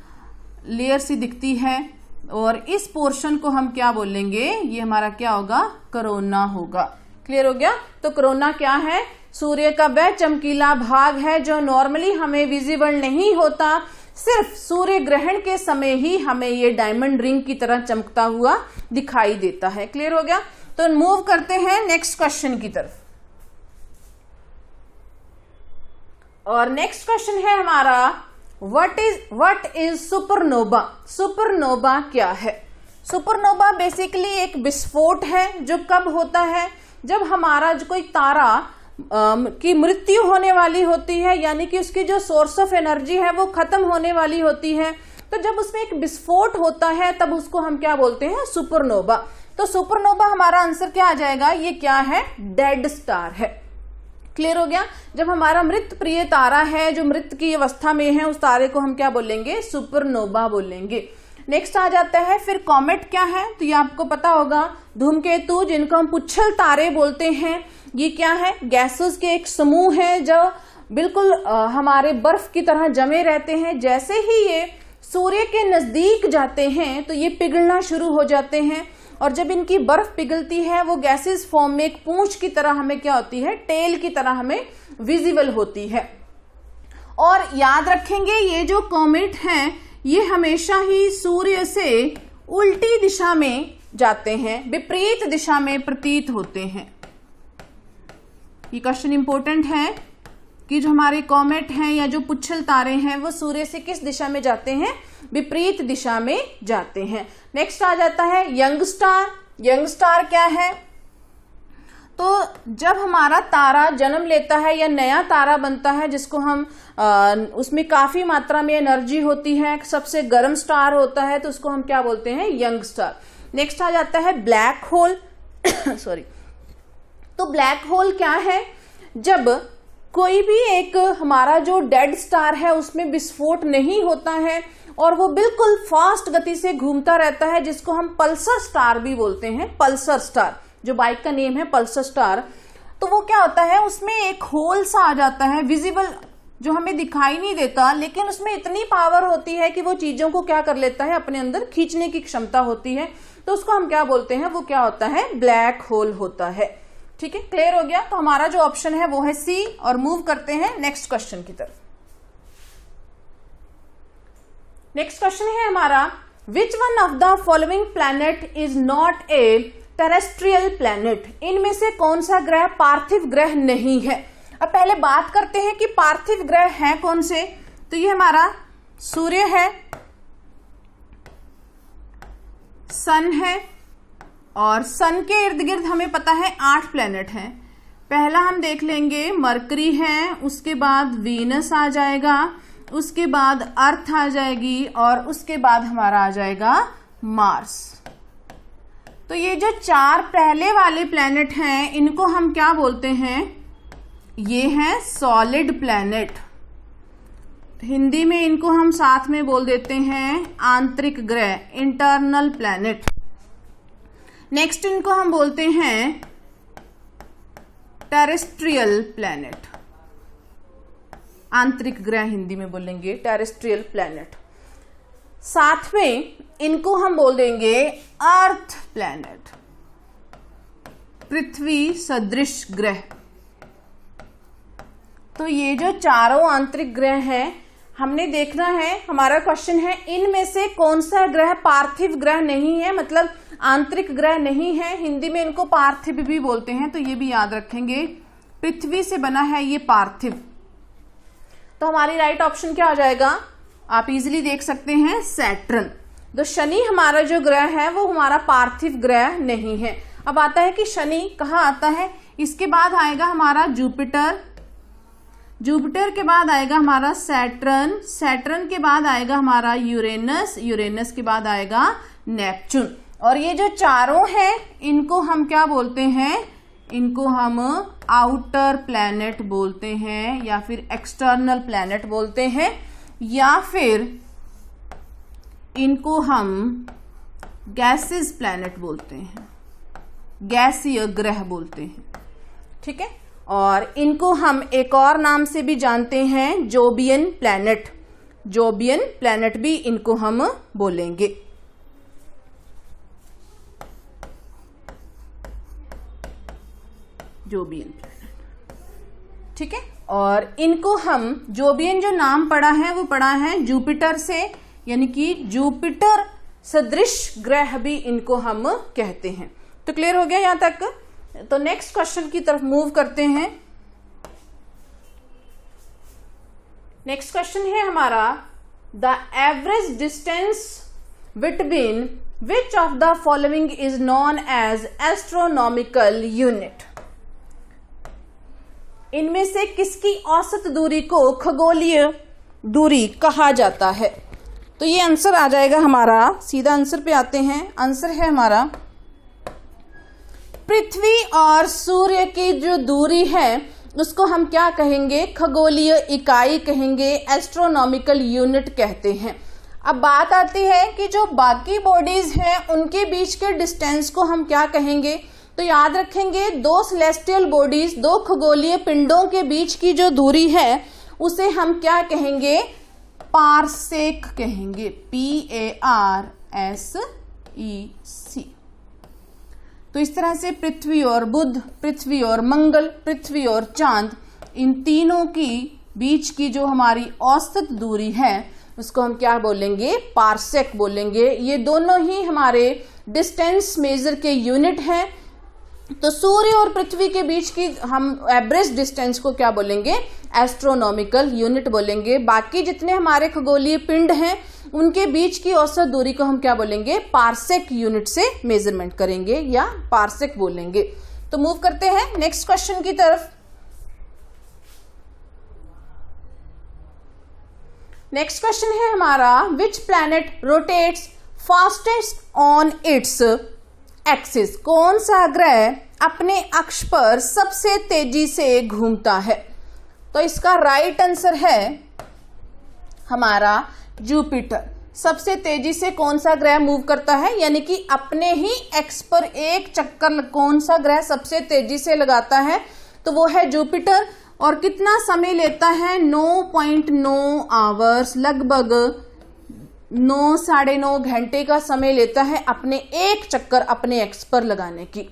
लेयर सी दिखती है, और इस पोर्शन को हम क्या बोलेंगे? ये हमारा क्या होगा? कोरोना होगा। क्लियर हो गया? तो कोरोना क्या है? सूर्य का वह चमकीला भाग है जो नॉर्मली हमें विजिबल नहीं होता, सिर्फ सूर्य ग्रहण के समय ही हमें ये डायमंड रिंग की तरह चमकता हुआ दिखाई देता है। क्लियर हो गया? तो मूव करते हैं नेक्स्ट क्वेश्चन की तरफ। और नेक्स्ट क्वेश्चन है हमारा, व्हाट इज सुपरनोवा? सुपरनोवा क्या है? सुपरनोवा बेसिकली एक विस्फोट है जो कब होता है? जब हमारा जो कोई तारा की मृत्यु होने वाली होती है, यानी कि उसकी जो सोर्स ऑफ एनर्जी है वो खत्म होने वाली होती है। तो जब उसमें एक विस्फोट होता है तब उसको हम क्या बोलते हैं? सुपरनोवा। तो सुपरनोवा हमारा आंसर क्या आ जाएगा? ये क्या है? डेड स्टार है। क्लियर हो गया? जब हमारा मृत प्रिय तारा है जो मृत की अवस्था में है, उस तारे को हम क्या बोलेंगे? सुपरनोवा बोलेंगे। नेक्स्ट आ जाता है फिर कॉमेट क्या है? तो ये आपको पता होगा, धूमकेतु जिनको हम पुच्छल तारे बोलते हैं। ये क्या है? गैसेस के एक समूह है जो बिल्कुल हमारे बर्फ की तरह जमे रहते हैं। जैसे ही ये सूर्य के नजदीक जाते हैं तो ये पिघलना शुरू हो जाते हैं, और जब इनकी बर्फ पिघलती है वो गैसेस फॉर्म में एक पूंछ की तरह हमें क्या होती है? टेल की तरह हमें विजिबल होती है। और याद रखेंगे ये जो कॉमेट हैं ये हमेशा ही सूर्य से उल्टी दिशा में जाते हैं, विपरीत दिशा में प्रतीत होते हैं। ये क्वेश्चन इंपॉर्टेंट है कि जो हमारे कॉमेट हैं या जो पुच्छल तारे हैं वो सूर्य से किस दिशा में जाते हैं? विपरीत दिशा में जाते हैं। नेक्स्ट आ जाता है यंग स्टार। यंग स्टार क्या है? तो जब हमारा तारा जन्म लेता है या नया तारा बनता है जिसको हम उसमें काफी मात्रा में एनर्जी होती है, सबसे गर्म स्टार होता है, तो उसको हम क्या बोलते हैं, यंग स्टार। नेक्स्ट आ जाता है ब्लैक होल सॉरी। तो ब्लैक होल क्या है, जब कोई भी एक हमारा जो डेड स्टार है उसमें विस्फोट नहीं होता है और वो बिल्कुल फास्ट गति से घूमता रहता है, जिसको हम पल्सर स्टार भी बोलते हैं। पल्सर स्टार, जो बाइक का नेम है पल्सर स्टार, तो वो क्या होता है, उसमें एक होल सा आ जाता है विजिबल, जो हमें दिखाई नहीं देता, लेकिन उसमें इतनी पावर होती है कि वो चीजों को क्या कर लेता है, अपने अंदर खींचने की क्षमता होती है। तो उसको हम क्या बोलते हैं, वो क्या होता है, ब्लैक होल होता है। ठीक है, क्लियर हो गया। तो हमारा जो ऑप्शन है वो है सी, और मूव करते हैं नेक्स्ट क्वेश्चन की तरफ। नेक्स्ट क्वेश्चन है हमारा, which one of the following planet is not a terrestrial planet. इनमें से कौन सा ग्रह पार्थिव ग्रह नहीं है। अब पहले बात करते हैं कि पार्थिव ग्रह हैं कौन से। तो ये हमारा सूर्य है, सन है, और सन के इर्द गिर्द हमें पता है 8 प्लैनेट हैं। पहला हम देख लेंगे मरकरी है, उसके बाद वीनस आ जाएगा, उसके बाद अर्थ आ जाएगी, और उसके बाद हमारा आ जाएगा मार्स। तो ये जो 4 पहले वाले प्लैनेट हैं इनको हम क्या बोलते हैं, ये हैं सॉलिड प्लैनेट। हिंदी में इनको हम साथ में बोल देते हैं आंतरिक ग्रह, इंटरनल प्लैनेट। नेक्स्ट इनको हम बोलते हैं टेरेस्ट्रियल प्लैनेट। आंतरिक ग्रह हिंदी में बोलेंगे टेरेस्ट्रियल प्लैनेट। साथ में इनको हम बोल देंगे अर्थ प्लैनेट, पृथ्वी सदृश ग्रह। तो ये जो चारों आंतरिक ग्रह हैं, हमने देखना है, हमारा क्वेश्चन है इनमें से कौन सा ग्रह पार्थिव ग्रह नहीं है, मतलब आंतरिक ग्रह नहीं है। हिंदी में इनको पार्थिव भी बोलते हैं, तो ये भी याद रखेंगे। पृथ्वी से बना है ये पार्थिव। तो हमारी राइट ऑप्शन क्या आ जाएगा, आप इजीली देख सकते हैं, सैटर्न। तो शनि हमारा जो ग्रह है वो हमारा पार्थिव ग्रह नहीं है। अब आता है कि शनि कहाँ आता है, इसके बाद आएगा हमारा जुपिटर, जुपिटर के बाद आएगा हमारा सैटर्न, सैटर्न के बाद आएगा हमारा यूरेनस, यूरेनस के बाद आएगा नेपच्यून। और ये जो चारों हैं इनको हम क्या बोलते हैं, इनको हम आउटर प्लैनेट बोलते हैं, या फिर एक्सटर्नल प्लैनेट बोलते हैं, या फिर इनको हम गैसेस प्लैनेट बोलते हैं, गैसीय ग्रह बोलते हैं। ठीक है, और इनको हम एक और नाम से भी जानते हैं, जोबियन प्लैनेट। जोबियन प्लैनेट भी इनको हम बोलेंगे। जोबियन प्लैनेट, ठीक है। और इनको हम जोबियन जो नाम पड़ा है वो पड़ा है जुपिटर से, यानी कि जुपिटर सदृश ग्रह भी इनको हम कहते हैं। तो क्लियर हो गया यहां तक। तो नेक्स्ट क्वेश्चन की तरफ मूव करते हैं। नेक्स्ट क्वेश्चन है हमारा, the average distance between which of the following is known as astronomical unit. इनमें से किसकी औसत दूरी को खगोलीय दूरी कहा जाता है। तो ये आंसर आ जाएगा हमारा, सीधा आंसर पे आते हैं। आंसर है हमारा, पृथ्वी और सूर्य की जो दूरी है उसको हम क्या कहेंगे, खगोलीय इकाई कहेंगे, एस्ट्रोनॉमिकल यूनिट कहते हैं। अब बात आती है कि जो बाकी बॉडीज हैं उनके बीच के डिस्टेंस को हम क्या कहेंगे। तो याद रखेंगे, दो सेलेस्टियल बॉडीज, दो खगोलीय पिंडों के बीच की जो दूरी है उसे हम क्या कहेंगे, पारसेक कहेंगे, PARSEC। तो इस तरह से पृथ्वी और बुध, पृथ्वी और मंगल, पृथ्वी और चांद, इन तीनों की बीच की जो हमारी औसत दूरी है उसको हम क्या बोलेंगे, पारसेक बोलेंगे। ये दोनों ही हमारे डिस्टेंस मेजर के यूनिट हैं। तो सूर्य और पृथ्वी के बीच की हम एवरेज डिस्टेंस को क्या बोलेंगे, एस्ट्रोनॉमिकल यूनिट बोलेंगे। बाकी जितने हमारे खगोलीय पिंड हैं उनके बीच की औसत दूरी को हम क्या बोलेंगे, पारसेक यूनिट से मेजरमेंट करेंगे या पारसेक बोलेंगे। तो मूव करते हैं नेक्स्ट क्वेश्चन की तरफ। नेक्स्ट क्वेश्चन है हमारा, which planet rotates fastest on its axis? कौन सा ग्रह अपने अक्ष पर सबसे तेजी से घूमता है? तो इसका राइट आंसर है हमारा जुपिटर। सबसे तेजी से कौन सा ग्रह मूव करता है, यानी कि अपने ही एक्स पर एक चक्कर कौन सा ग्रह सबसे तेजी से लगाता है? तो वो है जुपिटर। और कितना समय लेता है? 9.9 आवर्स, लगभग 9 साढ़े 9 घंटे का समय लेता है अपने एक चक्कर अपने एक्स पर लगाने की।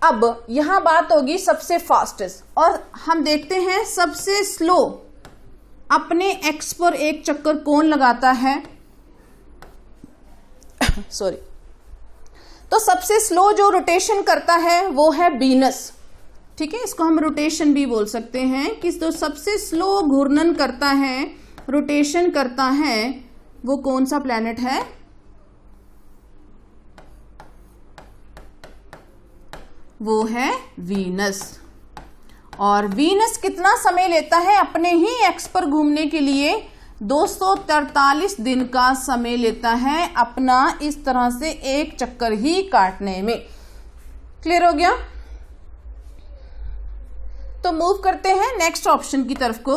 अब यहां बात होगी सबसे फास्टेस्ट, और हम देखते हैं सबसे स्लो अपने एक्स पर एक चक्कर कौन लगाता है। सॉरी, तो सबसे स्लो जो रोटेशन करता है वो है वीनस। ठीक है, इसको हम रोटेशन भी बोल सकते हैं कि तो सबसे स्लो घूर्णन करता है, रोटेशन करता है, वो कौन सा प्लैनेट है? वो है वीनस। और वीनस कितना समय लेता है अपने ही एक्स पर घूमने के लिए? 243 दिन का समय लेता है अपना इस तरह से एक चक्कर ही काटने में। क्लियर हो गया? तो मूव करते हैं नेक्स्ट ऑप्शन की तरफ को,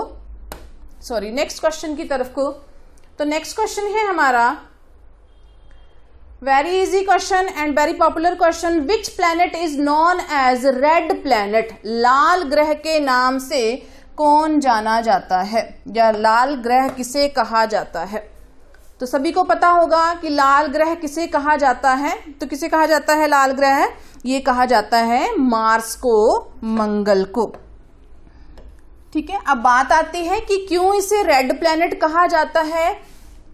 सॉरी नेक्स्ट क्वेश्चन की तरफ को। तो नेक्स्ट क्वेश्चन है हमारा, very easy question and very popular question, which planet is known as red planet? लाल ग्रह के नाम से कौन जाना जाता है, या लाल ग्रह किसे कहा जाता है? तो सभी को पता होगा कि लाल ग्रह किसे कहा जाता है। तो किसे कहा जाता है लाल ग्रह? ये कहा जाता है मार्स को, मंगल को। ठीक है, अब बात आती है कि क्यों इसे रेड प्लैनेट कहा जाता है?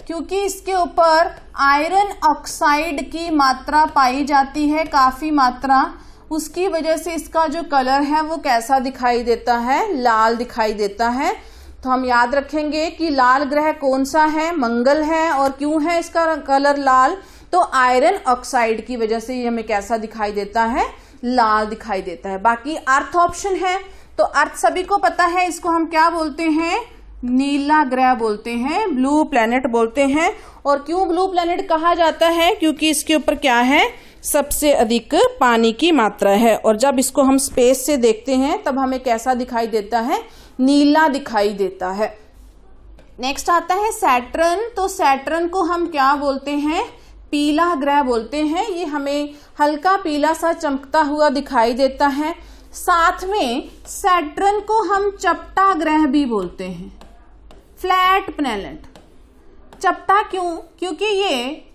क्योंकि इसके ऊपर आयरन ऑक्साइड की मात्रा पाई जाती है, काफी मात्रा। उसकी वजह से इसका जो कलर है वो कैसा दिखाई देता है? लाल दिखाई देता है। तो हम याद रखेंगे कि लाल ग्रह कौन सा है? मंगल है। और क्यों है इसका कलर लाल? तो आयरन ऑक्साइड की वजह से ये हमें कैसा दिखाई देता है? लाल दिखाई देता है। बाकी अर्थ ऑप्शन है, तो अर्थ सभी को पता है, इसको हम क्या बोलते हैं? नीला ग्रह बोलते हैं, ब्लू प्लैनेट बोलते हैं। और क्यों ब्लू प्लैनेट कहा जाता है? क्योंकि इसके ऊपर क्या है? सबसे अधिक पानी की मात्रा है। और जब इसको हम स्पेस से देखते हैं तब हमें कैसा दिखाई देता है? नीला दिखाई देता है। नेक्स्ट आता है सैटर्न। तो सैटर्न को हम क्या बोलते हैं? पीला ग्रह बोलते हैं। ये हमें हल्का पीला सा चमकता हुआ दिखाई देता है। साथ में सैटर्न को हम चपटा ग्रह भी बोलते हैं, फ्लैट प्लैनेट। चपटा क्यों? क्योंकि ये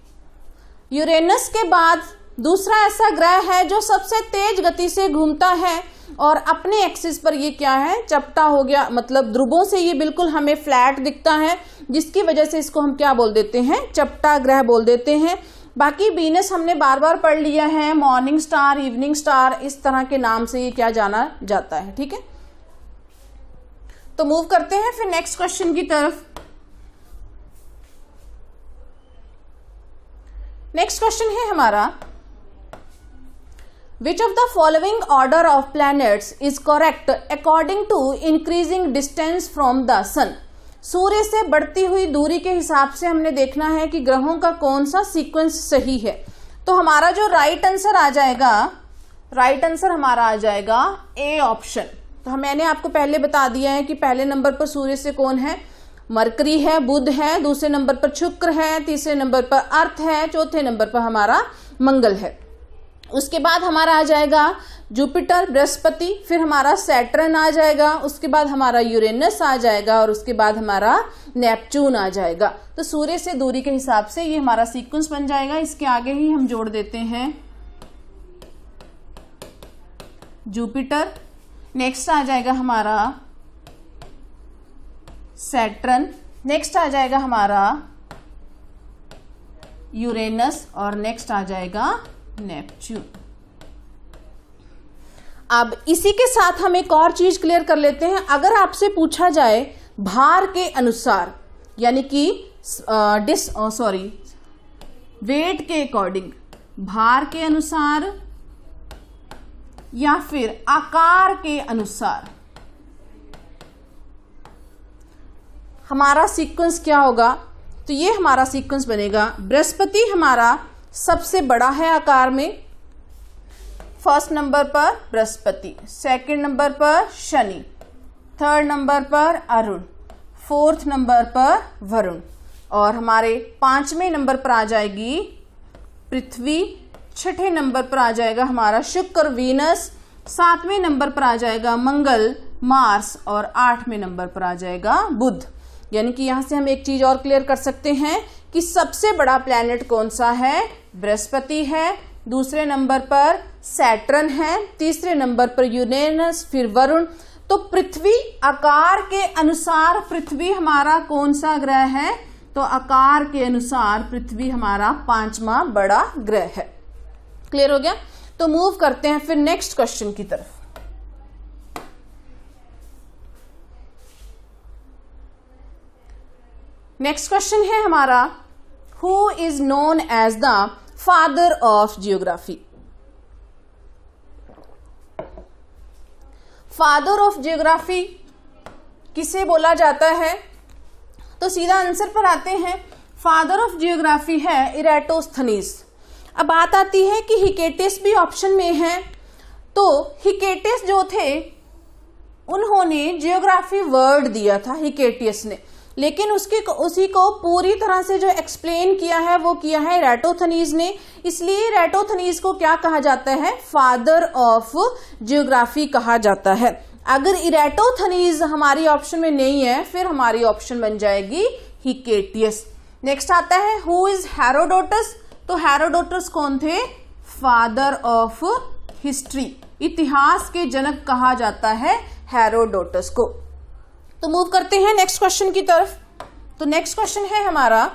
यूरेनस के बाद दूसरा ऐसा ग्रह है जो सबसे तेज गति से घूमता है और अपने एक्सिस पर ये क्या है? चपटा हो गया। मतलब ध्रुवों से ये बिल्कुल हमें फ्लैट दिखता है, जिसकी वजह से इसको हम क्या बोल देते हैं? चपटा ग्रह बोल देते हैं। बाकी वीनस हमने बार बार पढ़ लिया है, मॉर्निंग स्टार, इवनिंग स्टार, इस तरह के नाम से ये क्या जाना जाता है। ठीक है, तो मूव करते हैं फिर नेक्स्ट क्वेश्चन की तरफ। नेक्स्ट क्वेश्चन है हमारा, Which of the following order of planets is correct according to increasing distance from the sun? सूर्य से बढ़ती हुई दूरी के हिसाब से हमने देखना है कि ग्रहों का कौन सा सीक्वेंस सही है। तो हमारा जो राइट आंसर आ जाएगा, राइट आंसर हमारा आ जाएगा ए ऑप्शन। तो मैंने आपको पहले बता दिया है कि पहले नंबर पर सूर्य से कौन है? मरकरी है, बुध है, दूसरे नंबर पर शुक्र है, तीसरे नंबर पर अर्थ है, चौथे नंबर पर हमारा मंगल है। उसके बाद हमारा आ जाएगा जुपिटर, बृहस्पति, फिर हमारा सैटर्न आ जाएगा, उसके बाद हमारा यूरेनस आ जाएगा और उसके बाद हमारा नेपच्यून आ जाएगा। तो सूर्य से दूरी के हिसाब से ये हमारा सीक्वेंस बन जाएगा। इसके आगे ही हम जोड़ देते हैं जुपिटर, नेक्स्ट आ जाएगा हमारा सैटर्न, नेक्स्ट आ जाएगा हमारा यूरेनस और नेक्स्ट आ जाएगा नेपच्यून। अब इसी के साथ हम एक और चीज क्लियर कर लेते हैं। अगर आपसे पूछा जाए भार के अनुसार, यानी कि वेट के अकॉर्डिंग, भार के अनुसार या फिर आकार के अनुसार हमारा सीक्वेंस क्या होगा? तो ये हमारा सीक्वेंस बनेगा, बृहस्पति हमारा सबसे बड़ा है आकार में, फर्स्ट नंबर पर बृहस्पति, सेकंड नंबर पर शनि, थर्ड नंबर पर अरुण, फोर्थ नंबर पर वरुण, और हमारे 5वें नंबर पर आ जाएगी पृथ्वी, 6ठे नंबर पर आ जाएगा हमारा शुक्र वीनस, 7वें नंबर पर आ जाएगा मंगल मार्स, और 8वें नंबर पर आ जाएगा बुध। यानी कि यहां से हम एक चीज और क्लियर कर सकते हैं कि सबसे बड़ा प्लैनेट कौन सा है? बृहस्पति है, दूसरे नंबर पर सैटर्न है, तीसरे नंबर पर यूरेनस, फिर वरुण। तो पृथ्वी आकार के अनुसार पृथ्वी हमारा कौन सा ग्रह है? तो आकार के अनुसार पृथ्वी हमारा 5वां बड़ा ग्रह है। क्लियर हो गया? तो मूव करते हैं फिर नेक्स्ट क्वेश्चन की तरफ। नेक्स्ट क्वेश्चन है हमारा, who is known as the father of geography? Father of geography किसे बोला जाता है? तो सीधा आंसर पर आते हैं, फादर ऑफ जियोग्राफी है इरेटोस्थनीज। अब बात आती है कि हिकेटिस भी ऑप्शन में है, तो हिकेटिस जो थे उन्होंने जियोग्राफी वर्ड दिया था हिकेटियस ने, लेकिन उसी को पूरी तरह से जो एक्सप्लेन किया है वो किया है इरेटोस्थनीज ने। इसलिए इरेटोस्थनीज को क्या कहा जाता है? फादर ऑफ जियोग्राफी कहा जाता है। अगर इरेटोस्थनीज हमारी ऑप्शन में नहीं है फिर हमारी ऑप्शन बन जाएगी हिकेटियस। नेक्स्ट आता है, हु इज हेरोडोटस? तो हेरोडोटस कौन थे? फादर ऑफ हिस्ट्री, इतिहास के जनक कहा जाता है हेरोडोटस को। तो मूव करते हैं नेक्स्ट क्वेश्चन की तरफ। तो नेक्स्ट क्वेश्चन है हमारा,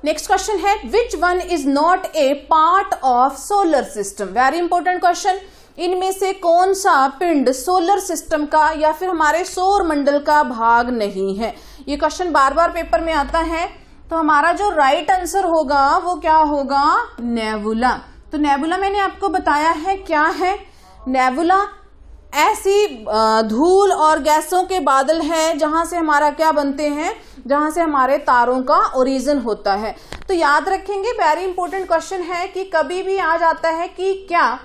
नेक्स्ट क्वेश्चन है, which one is not a part of solar system? Very important question. इनमें से कौन सा पिंड सोलर सिस्टम का या फिर हमारे सौर मंडल का भाग नहीं है? ये क्वेश्चन बार बार पेपर में आता है। तो हमारा जो राइट आंसर होगा वो क्या होगा? नेबुला। तो नेबुला मैंने आपको बताया है क्या है। नेबुला ऐसी धूल और गैसों के बादल हैं जहां से हमारा क्या बनते हैं? जहां से हमारे तारों का ओरिजिन होता है। तो याद रखेंगे, वेरी इंपॉर्टेंट क्वेश्चन है कि कभी भी आ जाता है कि क्या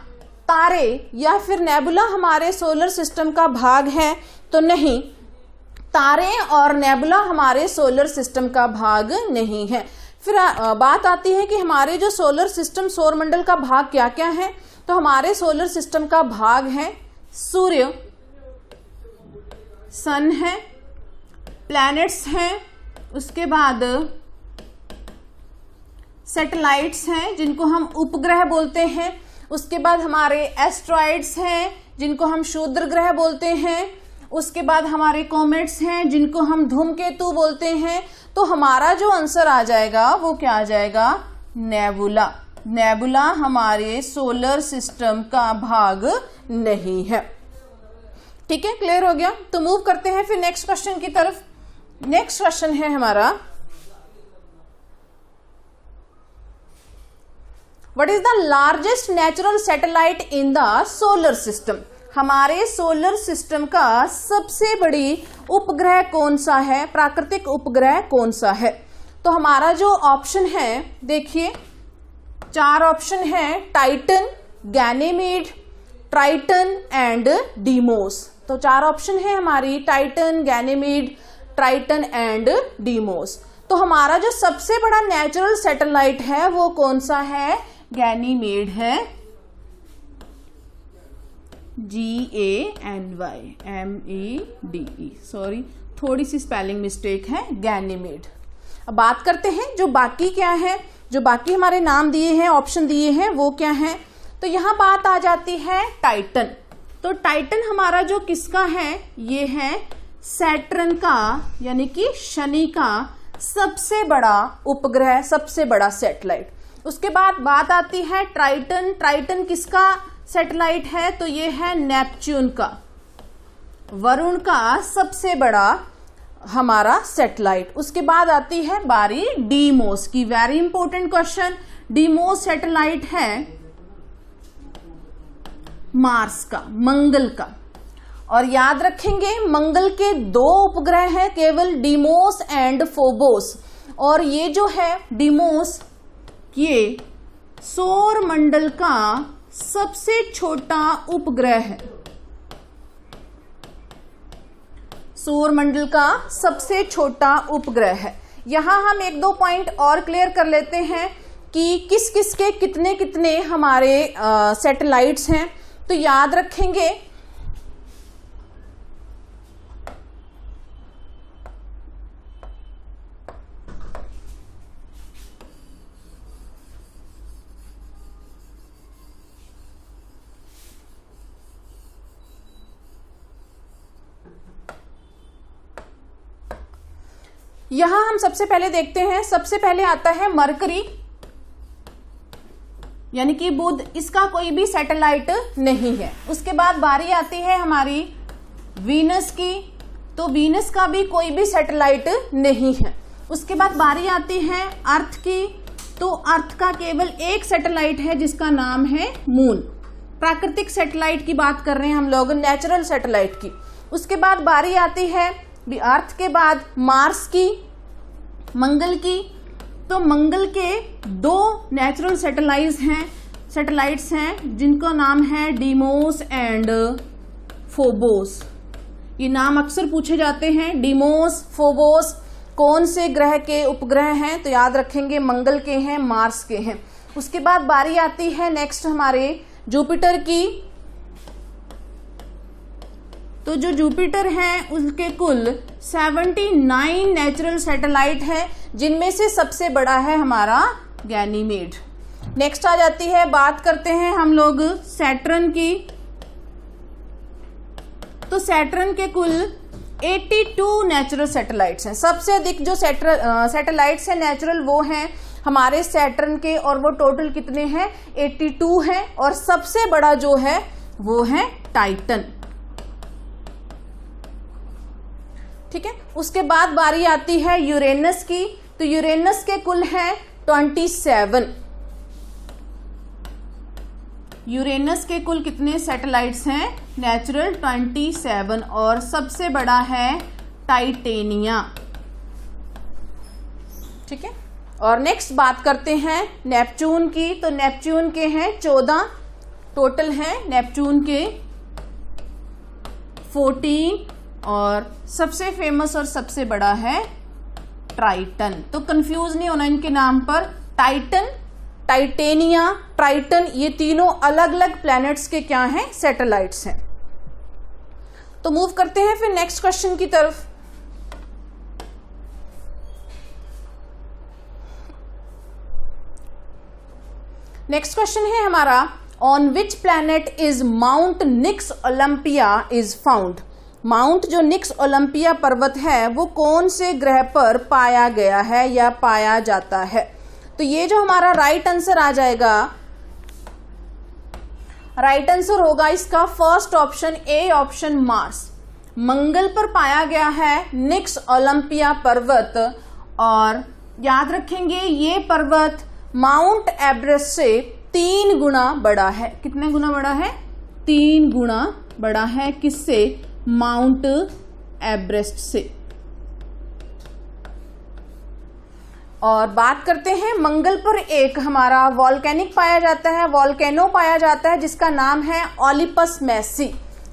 तारे या फिर नेबुला हमारे सोलर सिस्टम का भाग है? तो नहीं, तारे और नेबुला हमारे सोलर सिस्टम का भाग नहीं है। फिर बात आती है कि हमारे जो सोलर सिस्टम सौर मंडल का भाग क्या क्या है? तो हमारे सोलर सिस्टम का भाग है सूर्य, सन है, प्लैनेट्स हैं, उसके बाद सैटेलाइट्स हैं जिनको हम उपग्रह बोलते हैं, उसके बाद हमारे एस्ट्रॉइड्स हैं जिनको हम क्षुद्र ग्रह बोलते हैं, उसके बाद हमारे कॉमेट्स हैं जिनको हम धूमकेतु बोलते हैं। तो हमारा जो आंसर आ जाएगा वो क्या आ जाएगा? नेबुला। नेबुला हमारे सोलर सिस्टम का भाग नहीं है। ठीक है, क्लियर हो गया? तो मूव करते हैं फिर नेक्स्ट क्वेश्चन की तरफ। नेक्स्ट क्वेश्चन है हमारा, what is the largest natural satellite in the solar system? हमारे सोलर सिस्टम का सबसे बड़ी उपग्रह कौन सा है? प्राकृतिक उपग्रह कौन सा है? तो हमारा जो ऑप्शन है, देखिए 4 ऑप्शन है, Titan, Ganymede, Triton and Deimos. तो 4 ऑप्शन है हमारी, Titan, Ganymede, Triton and Deimos. तो हमारा जो सबसे बड़ा नेचुरल सैटेलाइट है वो कौन सा है? गैनीमेड है, GANYMEDE। सॉरी, थोड़ी सी स्पेलिंग मिस्टेक है, गैनीमेड। अब बात करते हैं जो बाकी क्या है, जो बाकी हमारे नाम दिए हैं, ऑप्शन दिए हैं, वो क्या है? तो यहां बात आ जाती है टाइटन। तो टाइटन हमारा जो किसका है? ये है सैटर्न का, यानी कि शनि का सबसे बड़ा उपग्रह, सबसे बड़ा सैटेलाइट। उसके बाद बात आती है ट्राइटन। ट्राइटन किसका सैटेलाइट है? तो ये है नेपच्यून का, वरुण का सबसे बड़ा हमारा सैटेलाइट। उसके बाद आती है बारी डीमोस की। Very important question. Deimos satellite है मार्स का, मंगल का। और याद रखेंगे मंगल के 2 उपग्रह हैं केवल, डीमोस एंड फोबोस। और ये जो है डीमोस, ये सौर मंडल का सबसे छोटा उपग्रह है। सौर मंडल का सबसे छोटा उपग्रह है। यहां हम 1-2 पॉइंट और क्लियर कर लेते हैं कि किस किस के कितने कितने हमारे सैटेलाइट्स हैं। तो याद रखेंगे यहां हम सबसे पहले देखते हैं, सबसे पहले आता है मरकरी यानी कि बुध, इसका कोई भी सैटेलाइट नहीं है। उसके बाद बारी आती है हमारी वीनस की, तो वीनस का भी कोई भी सैटेलाइट नहीं है। उसके बाद बारी आती है अर्थ की, तो अर्थ का केवल एक सैटेलाइट है जिसका नाम है मून। प्राकृतिक सैटेलाइट की बात कर रहे हैं हम लोग, नेचुरल सैटेलाइट की। उसके बाद बारी आती है अर्थ के बाद मार्स की, मंगल की। तो मंगल के 2 नेचुरल सैटेलाइट्स हैं जिनका नाम है डीमोस एंड फोबोस। ये नाम अक्सर पूछे जाते हैं, डीमोस, फोबोस कौन से ग्रह के उपग्रह हैं, तो याद रखेंगे मंगल के हैं, मार्स के हैं। उसके बाद बारी आती है नेक्स्ट हमारे जुपिटर की, तो जो जुपिटर हैं उसके कुल 79 नेचुरल सैटेलाइट है, जिनमें से सबसे बड़ा है हमारा गैनीमेड। नेक्स्ट आ जाती है, बात करते हैं हम लोग सैटर्न की, तो सैटर्न के कुल 82 नेचुरल सैटेलाइट्स हैं। सबसे अधिक जो सैटेलाइट्स हैं नेचुरल वो हैं हमारे सैटर्न के, और वो टोटल कितने हैं 82 हैं। और सबसे बड़ा जो है वो है टाइटन। ठीक है। उसके बाद बारी आती है यूरेनस की, तो यूरेनस के कुल हैं 27। यूरेनस के कुल कितने सैटेलाइट्स हैं नेचुरल 27, और सबसे बड़ा है टाइटेनिया। ठीक है। और नेक्स्ट बात करते हैं नेपच्यून की, तो नेपच्यून के हैं 14 टोटल हैं, नेपच्यून के 14, और सबसे फेमस और सबसे बड़ा है ट्राइटन। तो कंफ्यूज नहीं होना इनके नाम पर, टाइटन, टाइटेनिया, ट्राइटन, ये तीनों अलग अलग प्लैनेट्स के क्या हैं सैटेलाइट्स हैं। तो मूव करते हैं फिर नेक्स्ट क्वेश्चन की तरफ। नेक्स्ट क्वेश्चन है हमारा, on which planet is Mount Nix Olympia is found. Mount जो निक्स ओलंपिया पर्वत है वो कौन से ग्रह पर पाया गया है या पाया जाता है। तो ये जो हमारा राइट आंसर आ जाएगा, राइट आंसर होगा इसका first option A, option Mars. मंगल पर पाया गया है निक्स ओलंपिया पर्वत, और याद रखेंगे ये पर्वत माउंट एवरेस्ट से 3 गुना बड़ा है। कितने गुना बड़ा है 3 गुना बड़ा है, किससे माउंट एवरेस्ट से। और बात करते हैं मंगल पर एक हमारा वॉल्केनिक पाया जाता है, वॉल्केनो पाया जाता है जिसका नाम है ओलिपस मैसी।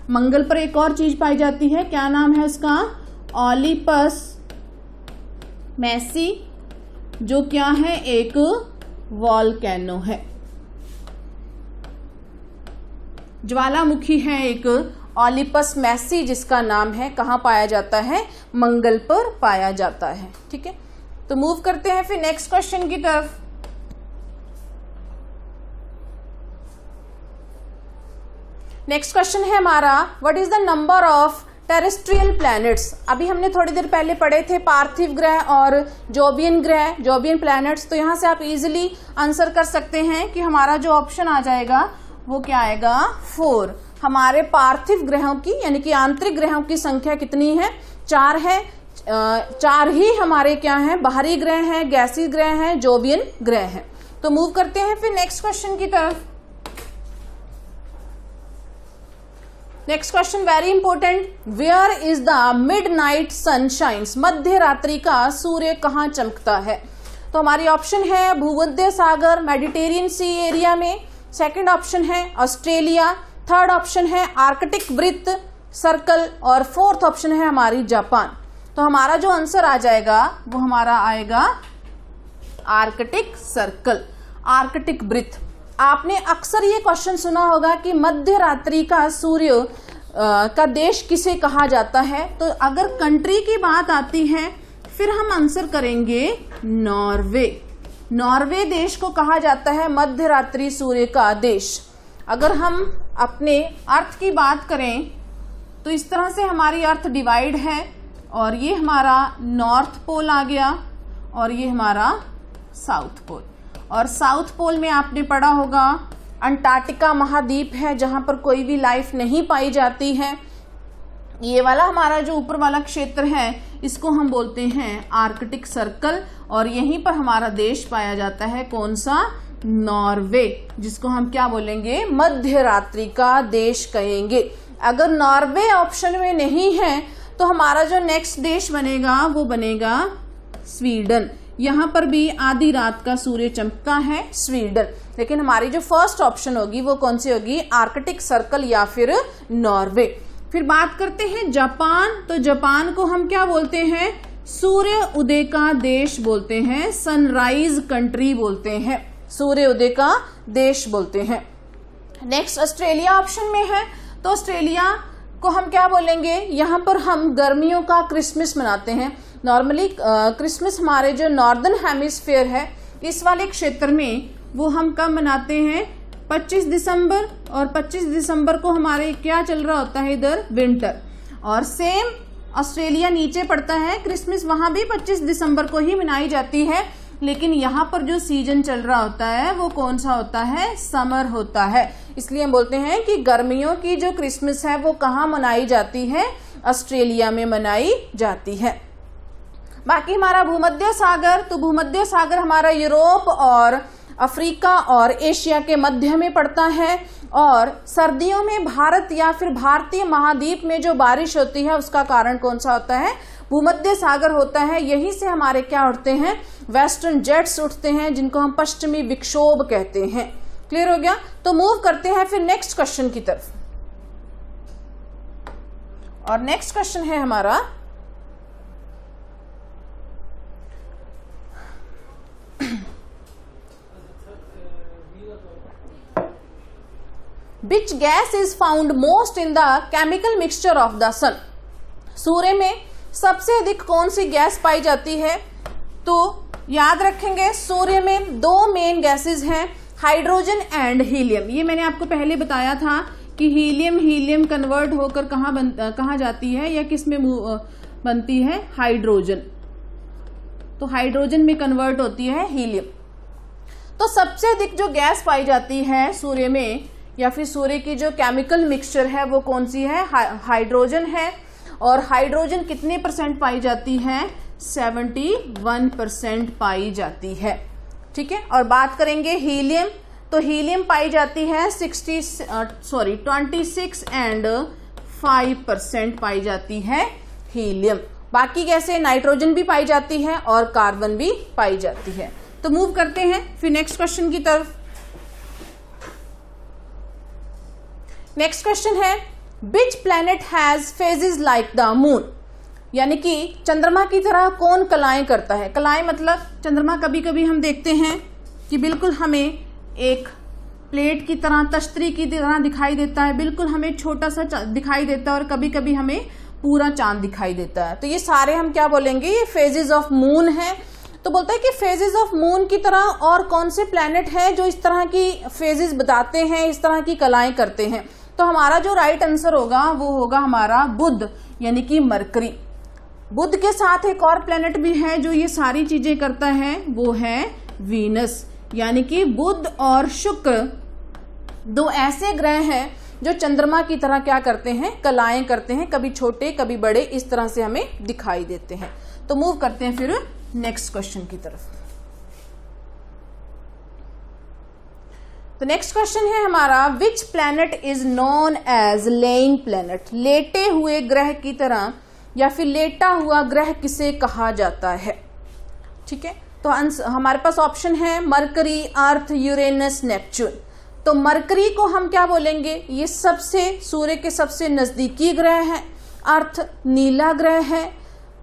मंगल पर एक और चीज पाई जाती है, क्या नाम है उसका, ओलिपस मैसी, जो क्या है एक वॉल्केनो है, ज्वालामुखी है एक ओलिपस मैसी जिसका नाम है, कहां पाया जाता है मंगल पर पाया जाता है। ठीक है। तो मूव करते हैं फिर नेक्स्ट क्वेश्चन की तरफ। नेक्स्ट क्वेश्चन है हमारा, what is the number of terrestrial planets. अभी हमने थोड़ी देर पहले पढ़े थे पार्थिव ग्रह और जोबियन ग्रह, जोबियन प्लैनेट्स। तो यहां से आप इजीली आंसर कर सकते हैं कि हमारा जो ऑप्शन आ जाएगा वो क्या आएगा 4। हमारे पार्थिव ग्रहों की यानी कि आंतरिक ग्रहों की संख्या कितनी है 4 है। चार ही हमारे क्या हैं, बाहरी ग्रह हैं, गैसीय ग्रह हैं, जोवियन ग्रह हैं। तो मूव करते हैं फिर नेक्स्ट क्वेश्चन की तरफ। Next question very important, where is the midnight sun shines, मध्य रात्रि का सूर्य कहाँ चमकता है। तो हमारी ऑप्शन है भूमध्य सागर, मेडिटेरियन सी एरिया में, सेकंड ऑप्शन है ऑस्ट्रेलिया, थर्ड ऑप्शन है आर्कटिक वृत्त सर्कल, और फोर्थ ऑप्शन है हमारी जापान। तो हमारा जो आंसर आ जाएगा वो हमारा आएगा आर्कटिक सर्कल, आर्कटिक वृत्त। आपने अक्सर ये क्वेश्चन सुना होगा कि मध्य रात्रि का सूर्य का देश किसे कहा जाता है। तो अगर कंट्री की बात आती है फिर हम आंसर करेंगे नॉर्वे। नॉर्वे देश को कहा जाता है मध्य रात्रि सूर्य का देश। अगर हम अपने अर्थ की बात करें तो इस तरह से हमारी अर्थ डिवाइड है, और ये हमारा नॉर्थ पोल आ गया और ये हमारा साउथ पोल। और साउथ पोल में आपने पढ़ा होगा अंटार्कटिका महाद्वीप है जहां पर कोई भी लाइफ नहीं पाई जाती है। ये वाला हमारा जो ऊपर वाला क्षेत्र है इसको हम बोलते हैं आर्कटिक सर्कल, और यहीं पर हमारा देश पाया जाता है, कौन सा, नॉर्वे, जिसको हम क्या बोलेंगे, मध्य रात्रि का देश कहेंगे। अगर नॉर्वे ऑप्शन में नहीं है तो हमारा जो नेक्स्ट देश बनेगा वो बनेगा स्वीडन। यहां पर भी आधी रात का सूर्य चमकता है, स्वीडन। लेकिन हमारी जो फर्स्ट ऑप्शन होगी वो कौन सी होगी, आर्कटिक सर्कल या फिर नॉर्वे। फिर बात करते हैं जापान। तो जापान को हम क्या बोलते हैं, सूर्य उदय का देश बोलते हैं, सनराइज कंट्री बोलते हैं, सूर्य उदय का देश बोलते हैं। नेक्स्ट ऑस्ट्रेलिया ऑप्शन में है। तो ऑस्ट्रेलिया को हम क्या बोलेंगे, यहाँ पर हम गर्मियों का क्रिसमस मनाते हैं। नॉर्मली क्रिसमस हमारे जो नॉर्दर्न हेमिस्फीयर है इस वाले क्षेत्र में वो हम कब मनाते हैं, 25 दिसंबर, और 25 दिसंबर को हमारे क्या चल रहा होता है इधर, विंटर। और सेम ऑस्ट्रेलिया नीचे पड़ता है, क्रिसमस वहां भी 25 दिसंबर को ही मनाई जाती है, लेकिन यहाँ पर जो सीजन चल रहा होता है वो कौन सा होता है, समर होता है। इसलिए हम बोलते हैं कि गर्मियों की जो क्रिसमस है वो कहाँ मनाई जाती है, ऑस्ट्रेलिया में मनाई जाती है। बाकी हमारा भूमध्य सागर, तो भूमध्य सागर हमारा यूरोप और अफ्रीका और एशिया के मध्य में पड़ता है, और सर्दियों में भारत या फिर भारतीय महाद्वीप में जो बारिश होती है उसका कारण कौन सा होता है, भूमध्य सागर होता है। यहीं से हमारे क्या उठते हैं, वेस्टर्न जेट्स उठते हैं जिनको हम पश्चिमी विक्षोभ कहते हैं। क्लियर हो गया। तो मूव करते हैं फिर नेक्स्ट क्वेश्चन की तरफ, और नेक्स्ट क्वेश्चन है हमारा Which gas is found most in the chemical mixture of the sun? सूर्य में सबसे अधिक कौन सी गैस पाई जाती है। तो याद रखेंगे सूर्य में दो मेन गैसेस हैं, हाइड्रोजन एंड हीलियम। ये मैंने आपको पहले बताया था कि हीलियम कन्वर्ट होकर कहाँ जाती है या किस में बनती है, हाइड्रोजन। तो हाइड्रोजन में कन्वर्ट होती है हीलियम। तो सबसे अधिक जो गैस पाई जाती है सूर्य में या फिर सूर्य की जो केमिकल मिक्सचर है वो कौन सी है, हाइड्रोजन है। और हाइड्रोजन कितने परसेंट पाई जाती है, 71% पाई जाती है। ठीक है। और बात करेंगे हीलियम, तो हीलियम पाई जाती है 26 एंड 5% पाई जाती है हीलियम। बाकी कैसे, नाइट्रोजन भी पाई जाती है और कार्बन भी पाई जाती है। तो मूव करते हैं फिर नेक्स्ट क्वेश्चन की तरफ। नेक्स्ट क्वेश्चन है, which planet has phases like the moon, यानी कि चंद्रमा की तरह कौन कलाएं करता है। कलाएं मतलब चंद्रमा कभी कभी हम देखते हैं कि बिल्कुल हमें एक प्लेट की तरह, तश्तरी की तरह दिखाई देता है, बिल्कुल हमें छोटा सा दिखाई देता है, और कभी कभी हमें पूरा चांद दिखाई देता है। तो ये सारे हम क्या बोलेंगे, ये फेजेस ऑफ मून है। तो बोलता है कि फेजेस ऑफ मून की तरह और कौन से प्लैनेट है जो इस तरह की फेजेस बताते हैं, इस तरह की कलाएं करते हैं। तो हमारा जो राइट आंसर होगा वो होगा हमारा बुध, यानी कि मरकरी। बुध के साथ एक और प्लैनेट भी है जो ये सारी चीजें करता है, वो है वीनस। यानी कि बुध और शुक्र दो ऐसे ग्रह हैं जो चंद्रमा की तरह क्या करते हैं, कलाएं करते हैं, कभी छोटे कभी बड़े, इस तरह से हमें दिखाई देते हैं। तो मूव करते हैं फिर नेक्स्ट क्वेश्चन की तरफ। तो नेक्स्ट क्वेश्चन है हमारा, which planet is known as lying planet. लेटे हुए ग्रह की तरह या फिर लेटा हुआ ग्रह किसे कहा जाता है। ठीक है, तो हमारे पास ऑप्शन है मरकरी, अर्थ, यूरेनस, नेपच्यून। तो मरकरी को हम क्या बोलेंगे, ये सबसे सूर्य के सबसे नजदीकी ग्रह है। अर्थ नीला ग्रह है,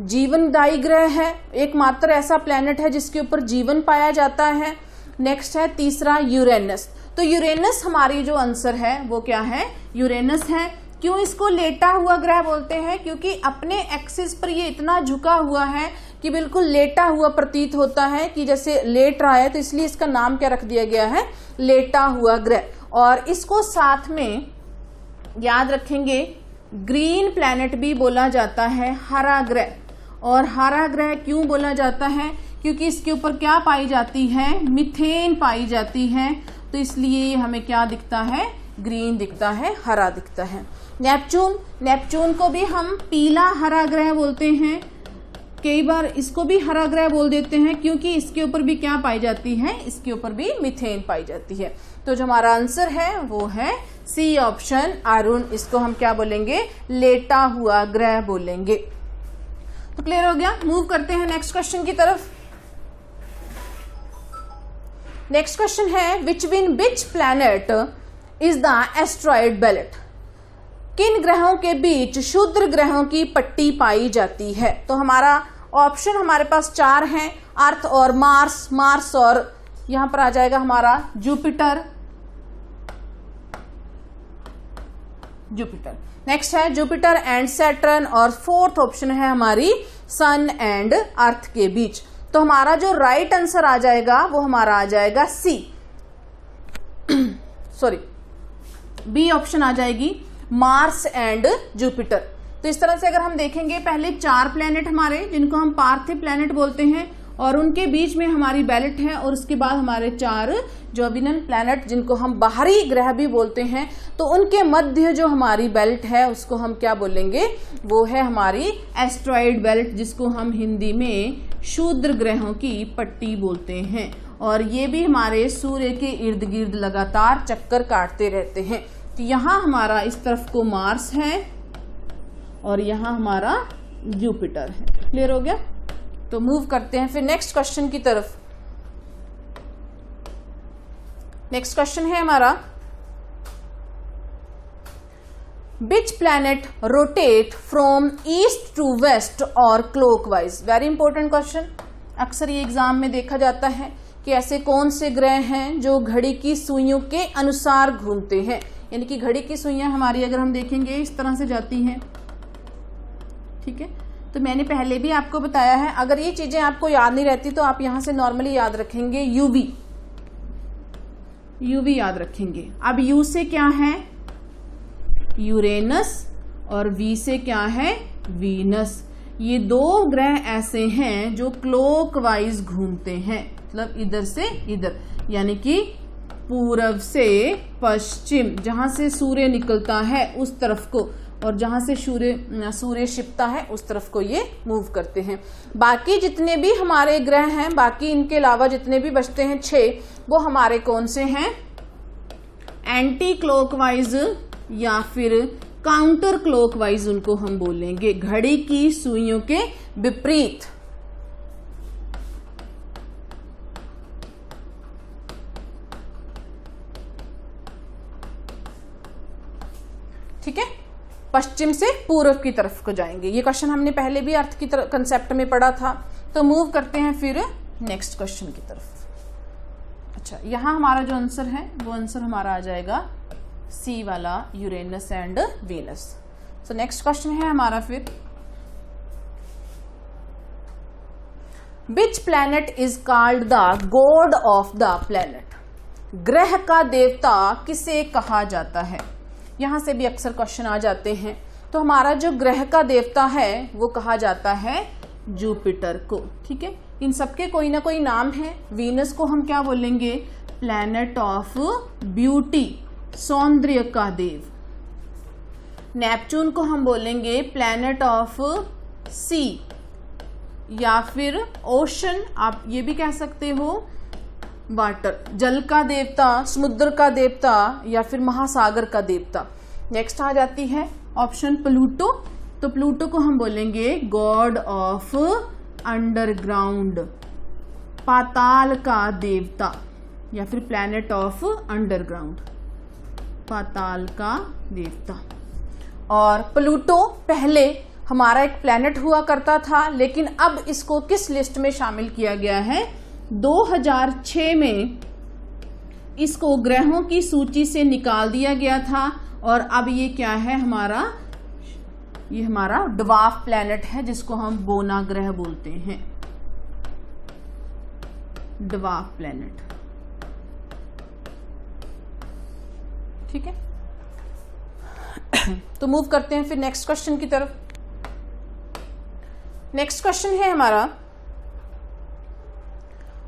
जीवनदायी ग्रह है, एकमात्र ऐसा प्लैनेट है जिसके ऊपर जीवन पाया जाता है। नेक्स्ट है तीसरा यूरेनस। तो यूरेनस हमारी जो आंसर है वो क्या है, यूरेनस है। क्यों इसको लेटा हुआ ग्रह बोलते हैं, क्योंकि अपने एक्सिस पर ये इतना झुका हुआ है कि बिल्कुल लेटा हुआ प्रतीत होता है, कि जैसे लेट रहा है, तो इसलिए इसका नाम क्या रख दिया गया है, लेटा हुआ ग्रह। और इसको साथ में याद रखेंगे, ग्रीन प्लैनेट भी बोला जाता है, हरा ग्रह। और हरा ग्रह क्यों बोला जाता है, क्योंकि इसके ऊपर क्या पाई जाती है, मीथेन पाई जाती है, तो इसलिए हमें क्या दिखता है, ग्रीन दिखता है, हरा दिखता है। नेपच्यून, नेपच्यून को भी हम पीला हरा ग्रह बोलते हैं, कई बार इसको भी हरा ग्रह बोल देते हैं, क्योंकि इसके ऊपर भी क्या पाई जाती है, इसके ऊपर भी मीथेन पाई जाती है। तो जो हमारा आंसर है वो है सी ऑप्शन, अरुण। इसको हम क्या बोलेंगे, लेटा हुआ ग्रह बोलेंगे। तो क्लियर हो गया। मूव करते हैं नेक्स्ट क्वेश्चन की तरफ। नेक्स्ट क्वेश्चन है, विच planet is the asteroid belt. किन ग्रहों के बीच क्षुद्र ग्रहों की पट्टी पाई जाती है। तो हमारा ऑप्शन हमारे पास 4 हैं, अर्थ और मार्स, मार्स और यहां पर आ जाएगा हमारा जुपिटर, जुपिटर। नेक्स्ट है जुपिटर एंड सैटर्न, और फोर्थ ऑप्शन है हमारी सन एंड अर्थ के बीच। तो हमारा जो राइट आंसर आ जाएगा वो हमारा आ जाएगा सी, सॉरी बी ऑप्शन आ जाएगी, मार्स एंड जुपिटर। तो इस तरह से अगर हम देखेंगे, पहले 4 प्लैनेट हमारे जिनको हम पार्थिव प्लैनेट बोलते हैं, और उनके बीच में हमारी बेल्ट है, और उसके बाद हमारे 4 जोविनल प्लैनेट जिनको हम बाहरी ग्रह भी बोलते हैं। तो उनके मध्य जो हमारी बेल्ट है उसको हम क्या बोलेंगे, वो है हमारी एस्ट्रॉइड बेल्ट, जिसको हम हिंदी में क्षुद्र ग्रहों की पट्टी बोलते हैं। और ये भी हमारे सूर्य के इर्द गिर्द लगातार चक्कर काटते रहते हैं। तो यहाँ हमारा इस तरफ को मार्स है और यहाँ हमारा जुपिटर है। क्लियर हो गया। तो मूव करते हैं फिर नेक्स्ट क्वेश्चन की तरफ। नेक्स्ट क्वेश्चन है हमारा, which planet rotate from east to west और क्लॉकवाइज। वेरी इंपॉर्टेंट क्वेश्चन, अक्सर ये एग्जाम में देखा जाता है कि ऐसे कौन से ग्रह हैं जो घड़ी की सुइयों के अनुसार घूमते हैं। यानी कि घड़ी की सुइयां हमारी अगर हम देखेंगे इस तरह से जाती हैं, ठीक है। तो मैंने पहले भी आपको बताया है, अगर ये चीजें आपको याद नहीं रहती तो आप यहां से नॉर्मली याद रखेंगे यूवी, यूवी याद रखेंगे। अब यू से क्या है, यूरेनस, और वी से क्या है, वीनस। ये 2 ग्रह ऐसे हैं जो क्लॉकवाइज घूमते हैं, मतलब इधर से इधर, यानी कि पूरब से पश्चिम, जहां से सूर्य निकलता है उस तरफ को, और जहां से सूर्य छिपता है उस तरफ को ये मूव करते हैं। बाकी जितने भी हमारे ग्रह हैं, बाकी इनके अलावा जितने भी बचते हैं 6, वो हमारे कौन से हैं, एंटी क्लॉकवाइज या फिर काउंटर क्लॉकवाइज उनको हम बोलेंगे, घड़ी की सुइयों के विपरीत। ठीक है, पश्चिम से पूर्व की तरफ को जाएंगे। ये क्वेश्चन हमने पहले भी अर्थ की कंसेप्ट में पढ़ा था। तो मूव करते हैं फिर नेक्स्ट क्वेश्चन की तरफ। अच्छा, यहां हमारा जो आंसर है वो आंसर हमारा आ जाएगा सी वाला, Uranus and Venus. So next question है हमारा फिर, विच planet is called the God of the planet. ग्रह का देवता किसे कहा जाता है। यहां से भी अक्सर क्वेश्चन आ जाते हैं। तो हमारा जो ग्रह का देवता है वो कहा जाता है जुपिटर को। ठीक है, इन सबके कोई ना कोई नाम है। वीनस को हम क्या बोलेंगे, प्लैनेट ऑफ ब्यूटी, सौंदर्य का देव। नेपच्यून को हम बोलेंगे प्लैनेट ऑफ सी या फिर ओशन, आप ये भी कह सकते हो वाटर, जल का देवता, समुद्र का देवता या फिर महासागर का देवता। नेक्स्ट आ जाती है ऑप्शन प्लूटो, तो प्लूटो को हम बोलेंगे गॉड ऑफ अंडरग्राउंड, पाताल का देवता या फिर प्लैनेट ऑफ अंडरग्राउंड, पाताल का देवता। और प्लूटो पहले हमारा एक प्लैनेट हुआ करता था, लेकिन अब इसको किस लिस्ट में शामिल किया गया है? 2006 में इसको ग्रहों की सूची से निकाल दिया गया था और अब ये क्या है हमारा, ये हमारा ड्वार्फ प्लैनेट है जिसको हम बोना ग्रह बोलते हैं, ड्वार्फ प्लैनेट। ठीक है, तो मूव करते हैं फिर नेक्स्ट क्वेश्चन की तरफ। नेक्स्ट क्वेश्चन है हमारा,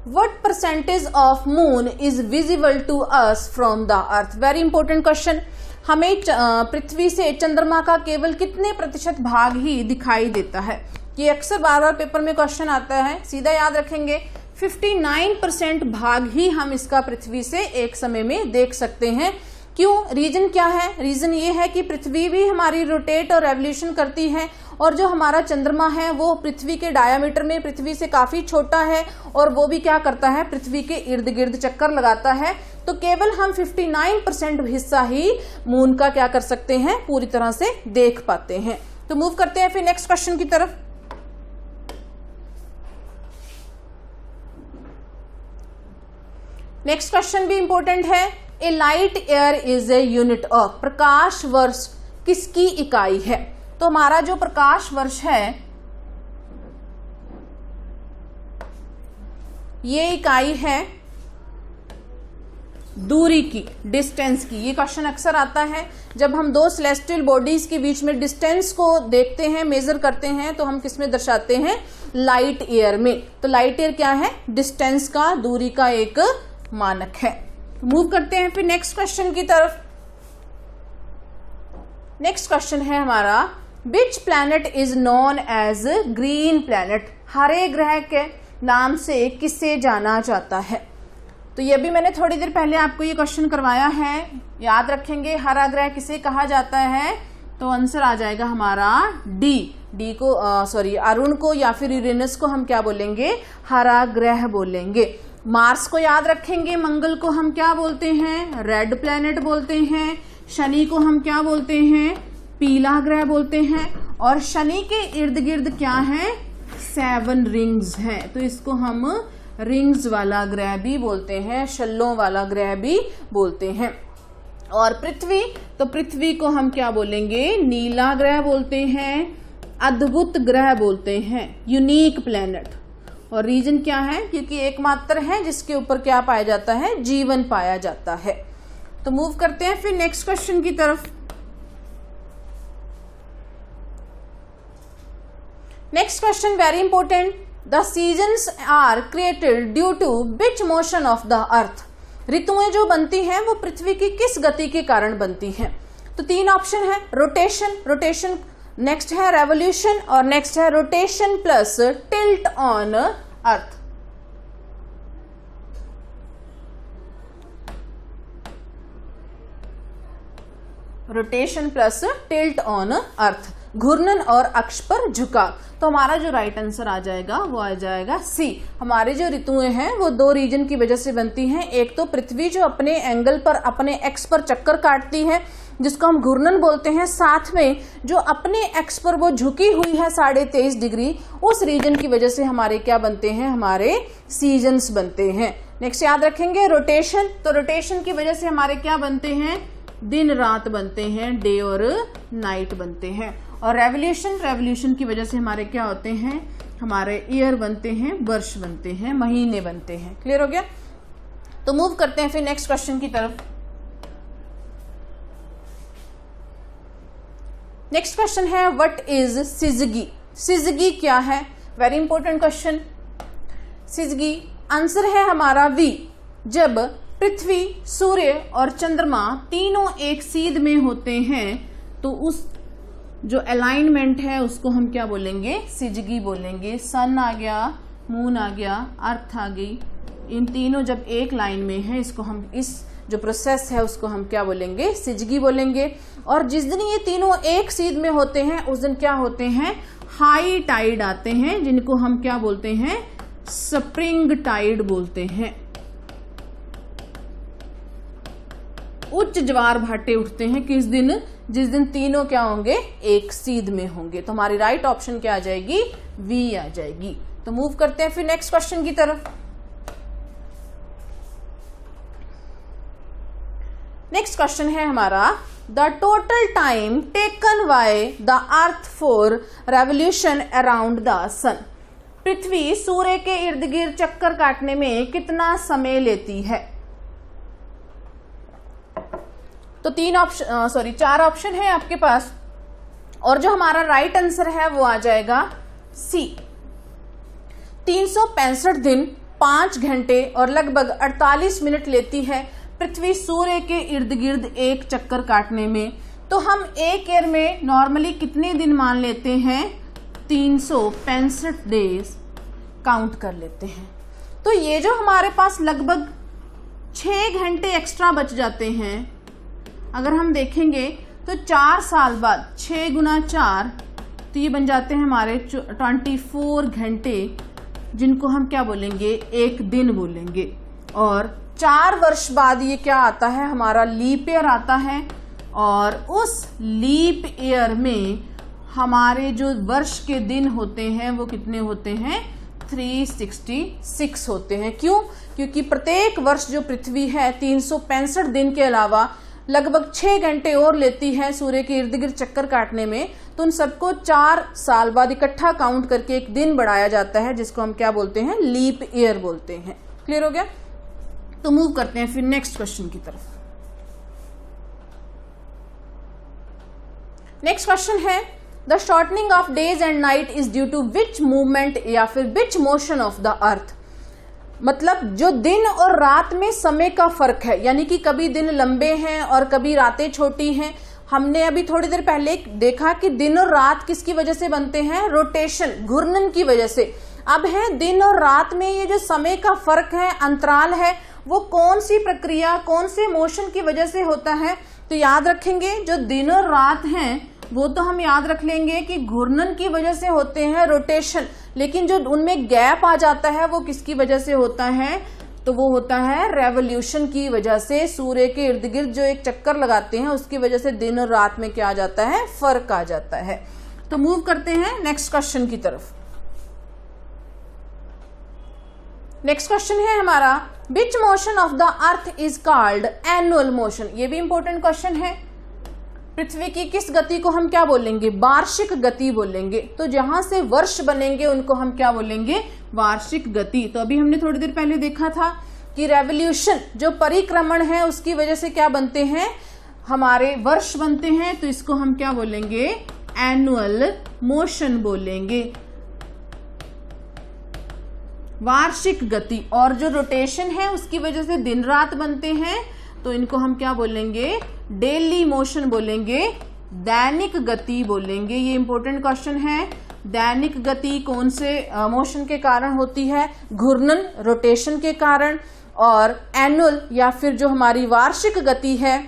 What percentage of moon is visible to us from the earth? Very important question. हमें पृथ्वी से चंद्रमा का केवल कितने प्रतिशत भाग ही दिखाई देता है? ये अक्सर बार बार पेपर में क्वेश्चन आता है, सीधा याद रखेंगे 59% भाग ही हम इसका पृथ्वी से एक समय में देख सकते हैं। क्यों? रीजन क्या है? रीजन ये है कि पृथ्वी भी हमारी रोटेट और रेवोल्यूशन करती है और जो हमारा चंद्रमा है वो पृथ्वी के डायामीटर में पृथ्वी से काफी छोटा है और वो भी क्या करता है, पृथ्वी के इर्द गिर्द चक्कर लगाता है। तो केवल हम 59% हिस्सा ही मून का क्या कर सकते हैं, पूरी तरह से देख पाते हैं। तो मूव करते हैं फिर नेक्स्ट क्वेश्चन की तरफ। नेक्स्ट क्वेश्चन भी इंपॉर्टेंट है। A light year is a unit of, प्रकाश वर्ष किसकी इकाई है? तो हमारा जो प्रकाश वर्ष है ये इकाई है दूरी की, डिस्टेंस की। ये क्वेश्चन अक्सर आता है जब हम दो सेलेस्टियल बॉडीज के बीच में डिस्टेंस को देखते हैं, मेजर करते हैं, तो हम किस में दर्शाते हैं? लाइट ईयर में। तो लाइट ईयर क्या है? डिस्टेंस का, दूरी का एक मानक है। मूव करते हैं फिर नेक्स्ट क्वेश्चन की तरफ। नेक्स्ट क्वेश्चन है हमारा, which planet is known as green planet? हरे ग्रह के नाम से किसे जाना जाता है? तो ये भी मैंने थोड़ी देर पहले आपको ये क्वेश्चन करवाया है, याद रखेंगे। हरा ग्रह किसे कहा जाता है? तो आंसर आ जाएगा हमारा डी को, सॉरी अरुण को या फिर यूरेनस को हम क्या बोलेंगे? हरा ग्रह बोलेंगे। मार्स को याद रखेंगे, मंगल को हम क्या बोलते हैं? रेड प्लैनेट बोलते हैं। शनि को हम क्या बोलते हैं? पीला ग्रह बोलते हैं। और शनि के इर्द गिर्द क्या है? 7 रिंग्स है, तो इसको हम रिंग्स वाला ग्रह भी बोलते हैं, शल्लों वाला ग्रह भी बोलते हैं। और पृथ्वी, तो पृथ्वी को हम क्या बोलेंगे? नीला ग्रह बोलते हैं, अद्भुत ग्रह बोलते हैं, यूनिक प्लैनेट। और रीजन क्या है? क्योंकि एकमात्र है जिसके ऊपर क्या पाया जाता है? जीवन पाया जाता है। तो मूव करते हैं फिर नेक्स्ट क्वेश्चन की तरफ। Next question very important, the seasons are created due to which motion of the earth? ऋतुएं जो बनती हैं वो पृथ्वी की किस गति के कारण बनती हैं? तो 3 ऑप्शन है, रोटेशन, नेक्स्ट है रेवोल्यूशन और नेक्स्ट है rotation plus tilt on earth. Rotation plus tilt on earth, घूर्णन और अक्ष पर झुकाव। तो हमारा जो राइट आंसर आ जाएगा वो आ जाएगा सी। हमारी जो ऋतुएं हैं वो 2 रीजन की वजह से बनती हैं। एक तो पृथ्वी जो अपने एंगल पर, अपने एक्स पर चक्कर काटती है जिसको हम घूर्णन बोलते हैं, साथ में जो अपने एक्स पर वो झुकी हुई है 23.5 डिग्री, उस रीजन की वजह से हमारे क्या बनते हैं? हमारे सीजन्स बनते हैं। नेक्स्ट याद रखेंगे रोटेशन, तो रोटेशन की वजह से हमारे क्या बनते हैं? दिन रात बनते हैं, डे और नाइट बनते हैं। और रेवोल्यूशन की वजह से हमारे क्या होते हैं? हमारे ईयर बनते हैं, वर्ष बनते हैं, महीने बनते हैं। क्लियर हो गया? तो मूव करते हैं फिर नेक्स्ट क्वेश्चन की तरफ। नेक्स्ट क्वेश्चन है, व्हाट इज सिजगी? सिजगी क्या है? Very important question. Syzygy answer है हमारा वी। जब पृथ्वी, सूर्य और चंद्रमा तीनों एक सीध में होते हैं तो उस जो अलाइनमेंट है उसको हम क्या बोलेंगे, सिजगी बोलेंगे। सन आ गया, मून आ गया, अर्थ आ गई, इन तीनों जब एक लाइन में है, इसको हम, इस जो प्रोसेस है उसको हम क्या बोलेंगे, सिजगी बोलेंगे। और जिस दिन ये तीनों एक सीध में होते हैं उस दिन क्या होते हैं, हाई टाइड आते हैं, जिनको हम क्या बोलते हैं, स्प्रिंग टाइड बोलते हैं। उच्च ज्वार भाटे उठते हैं किस दिन, जिस दिन तीनों क्या होंगे, एक सीध में होंगे। तो हमारी राइट ऑप्शन क्या आ जाएगी, वी आ जाएगी। तो मूव करते हैं फिर नेक्स्ट क्वेश्चन की तरफ। नेक्स्ट क्वेश्चन है हमारा, the total time taken by the earth for revolution around the sun. पृथ्वी सूर्य के इर्द गिर्द चक्कर काटने में कितना समय लेती है। तो चार ऑप्शन है आपके पास, और जो हमारा राइट आंसर है वो आ जाएगा सी, 365 दिन 5 घंटे और लगभग 48 मिनट लेती है पृथ्वी सूर्य के इर्द गिर्द एक चक्कर काटने में। तो हम एक ईयर में नॉर्मली कितने दिन मान लेते हैं, 365 डेज काउंट कर लेते हैं। तो ये जो हमारे पास लगभग 6 घंटे एक्स्ट्रा बच जाते हैं, अगर हम देखेंगे तो 4 साल बाद 6 गुना 4, तो ये बन जाते हैं हमारे 24 घंटे, जिनको हम क्या बोलेंगे, एक दिन बोलेंगे। और 4 वर्ष बाद ये क्या आता है, हमारा लीप ईयर आता है, और उस लीप ईयर में हमारे जो वर्ष के दिन होते हैं वो कितने होते हैं, 366 होते हैं। क्यों, क्योंकि प्रत्येक वर्ष जो पृथ्वी है 365 दिन के अलावा लगभग 6 घंटे और लेती है सूर्य के इर्द गिर्द चक्कर काटने में। तो उन सबको 4 साल बाद इकट्ठा काउंट करके एक दिन बढ़ाया जाता है, जिसको हम क्या बोलते हैं, लीप ईयर बोलते हैं। क्लियर हो गया। तो मूव करते हैं फिर नेक्स्ट क्वेश्चन की तरफ। नेक्स्ट क्वेश्चन है, the shortening of days and night is due to which movement या फिर which motion of the earth. मतलब जो दिन और रात में समय का फर्क है, यानी कि कभी दिन लंबे हैं और कभी रातें छोटी हैं। हमने अभी थोड़ी देर पहले देखा कि दिन और रात किसकी वजह से बनते हैं, रोटेशन, घूर्णन की वजह से। अब है दिन और रात में ये जो समय का फर्क है, अंतराल है, वो कौन सी प्रक्रिया, कौन से मोशन की वजह से होता है। तो याद रखेंगे जो दिन और रात हैं वो तो हम याद रख लेंगे कि घूर्णन की वजह से होते हैं, रोटेशन। लेकिन जो उनमें गैप आ जाता है वो किसकी वजह से होता है, तो वो होता है रेवोल्यूशन की वजह से। सूर्य के इर्द गिर्द जो एक चक्कर लगाते हैं उसकी वजह से दिन और रात में क्या आ जाता है, फर्क आ जाता है। तो मूव करते हैं नेक्स्ट क्वेश्चन की तरफ। नेक्स्ट क्वेश्चन है हमारा, which motion of the earth is called annual motion. ये भी इंपॉर्टेंट क्वेश्चन है। पृथ्वी की किस गति को हम क्या बोलेंगे, वार्षिक गति बोलेंगे। तो जहां से वर्ष बनेंगे उनको हम क्या बोलेंगे, वार्षिक गति। तो अभी हमने थोड़ी देर पहले देखा था कि रेवोल्यूशन जो परिक्रमण है उसकी वजह से क्या बनते हैं, हमारे वर्ष बनते हैं। तो इसको हम क्या बोलेंगे, एनुअल मोशन बोलेंगे, वार्षिक गति। और जो रोटेशन है उसकी वजह से दिन रात बनते हैं, तो इनको हम क्या बोलेंगे, डेली मोशन बोलेंगे, दैनिक गति बोलेंगे। ये इंपॉर्टेंट क्वेश्चन है। दैनिक गति कौन से मोशन के कारण होती है, घूर्णन, रोटेशन के कारण। और एनुअल या फिर जो हमारी वार्षिक गति है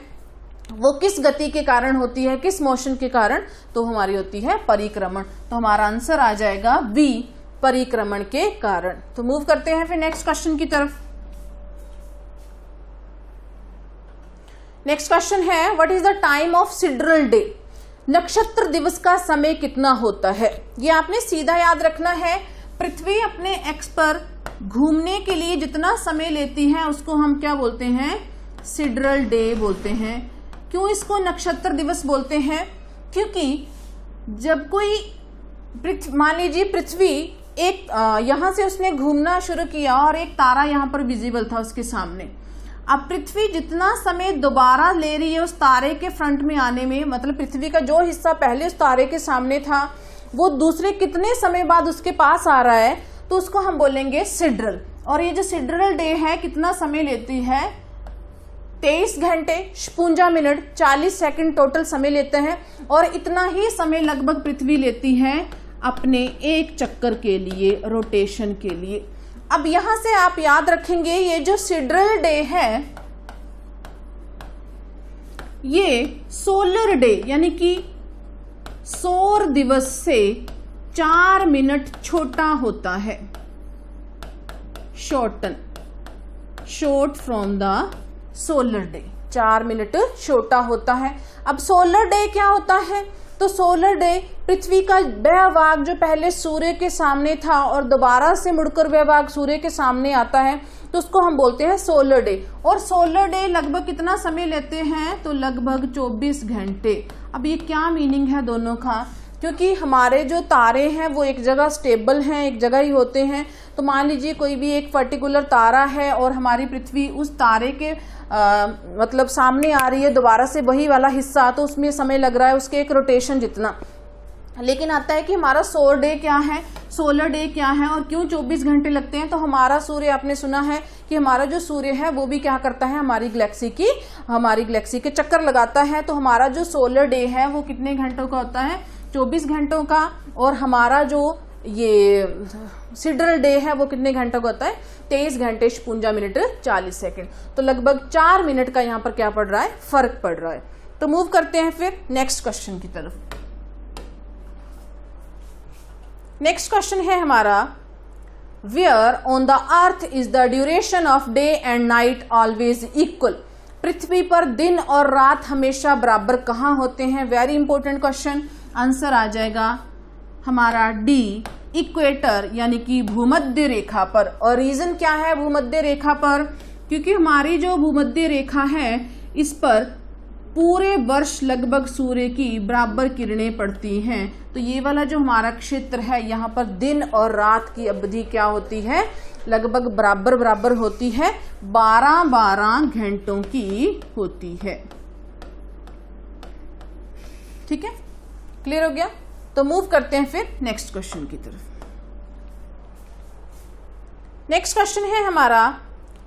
वो किस गति के कारण होती है, किस मोशन के कारण, तो हमारी होती है परिक्रमण। तो हमारा आंसर आ जाएगा बी, परिक्रमण के कारण। तो मूव करते हैं फिर नेक्स्ट क्वेश्चन की तरफ। नेक्स्ट क्वेश्चन है, what is the time of sidereal day. नक्षत्र दिवस का समय कितना होता है। ये आपने सीधा याद रखना है। पृथ्वी अपने एक्स पर घूमने के लिए जितना समय लेती है उसको हम क्या बोलते हैं, सिडरल डे बोलते हैं। क्यों इसको नक्षत्र दिवस बोलते हैं, क्योंकि जब कोई मान लीजिए पृथ्वी एक यहां से उसने घूमना शुरू किया और एक तारा यहां पर विजिबल था उसके सामने। अब पृथ्वी जितना समय दोबारा ले रही है उस तारे के फ्रंट में आने में, मतलब पृथ्वी का जो हिस्सा पहले उस तारे के सामने था वो दूसरे कितने समय बाद उसके पास आ रहा है, तो उसको हम बोलेंगे सिडरल। और ये जो सिडरल डे है कितना समय लेती है, 23 घंटे 56 मिनट 40 सेकंड टोटल समय लेते हैं, और इतना ही समय लगभग पृथ्वी लेती है अपने एक चक्कर के लिए, रोटेशन के लिए। अब यहां से आप याद रखेंगे ये जो सिडरल डे है ये सोलर डे यानी कि सौर दिवस से 4 मिनट छोटा होता है, short from the solar day, 4 minute छोटा होता है। अब सोलर डे क्या होता है? तो सोलर डे पृथ्वी का वह भाग जो पहले सूर्य के सामने था और दोबारा से मुड़कर वह भाग सूर्य के सामने आता है, तो उसको हम बोलते हैं सोलर डे। और सोलर डे लगभग कितना समय लेते हैं? तो लगभग 24 घंटे। अब ये क्या मीनिंग है दोनों का? क्योंकि हमारे जो तारे हैं वो एक जगह स्टेबल हैं, एक जगह ही होते हैं। तो मान लीजिए कोई भी एक पर्टिकुलर तारा है और हमारी पृथ्वी उस तारे के मतलब सामने आ रही है दोबारा से वही वाला हिस्सा, तो उसमें समय लग रहा है उसके एक रोटेशन जितना। लेकिन आता है कि हमारा सोलर डे क्या है, सोलर डे क्या है और क्यों 24 घंटे लगते हैं? तो हमारा सूर्य, आपने सुना है कि हमारा जो सूर्य है वो भी क्या करता है, हमारी गैलेक्सी के चक्कर लगाता है। तो हमारा जो सोलर डे है वो कितने घंटों का होता है? 24 घंटों का। और हमारा जो ये सिडरल डे है वो कितने घंटों का होता है? 23 घंटे 56 मिनट 40 सेकंड। तो लगभग 4 मिनट का यहाँ पर क्या पड़ रहा है? फर्क पड़ रहा है। तो मूव करते हैं फिर नेक्स्ट क्वेश्चन की तरफ। नेक्स्ट क्वेश्चन है हमारा, where on the earth is the duration of day and night always equal? पृथ्वी पर दिन और रात हमेशा बराबर कहाँ होते हैं? Very important question. आंसर आ जाएगा हमारा डी, इक्वेटर यानी कि भूमध्य रेखा पर। और रीजन क्या है भूमध्य रेखा पर? क्योंकि हमारी जो भूमध्य रेखा है इस पर पूरे वर्ष लगभग सूर्य की बराबर किरणें पड़ती हैं। तो ये वाला जो हमारा क्षेत्र है यहाँ पर दिन और रात की अवधि क्या होती है? लगभग बराबर होती है, 12-12 घंटों की होती है। ठीक है, क्लियर हो गया? तो मूव करते हैं फिर नेक्स्ट क्वेश्चन की तरफ। नेक्स्ट क्वेश्चन है हमारा,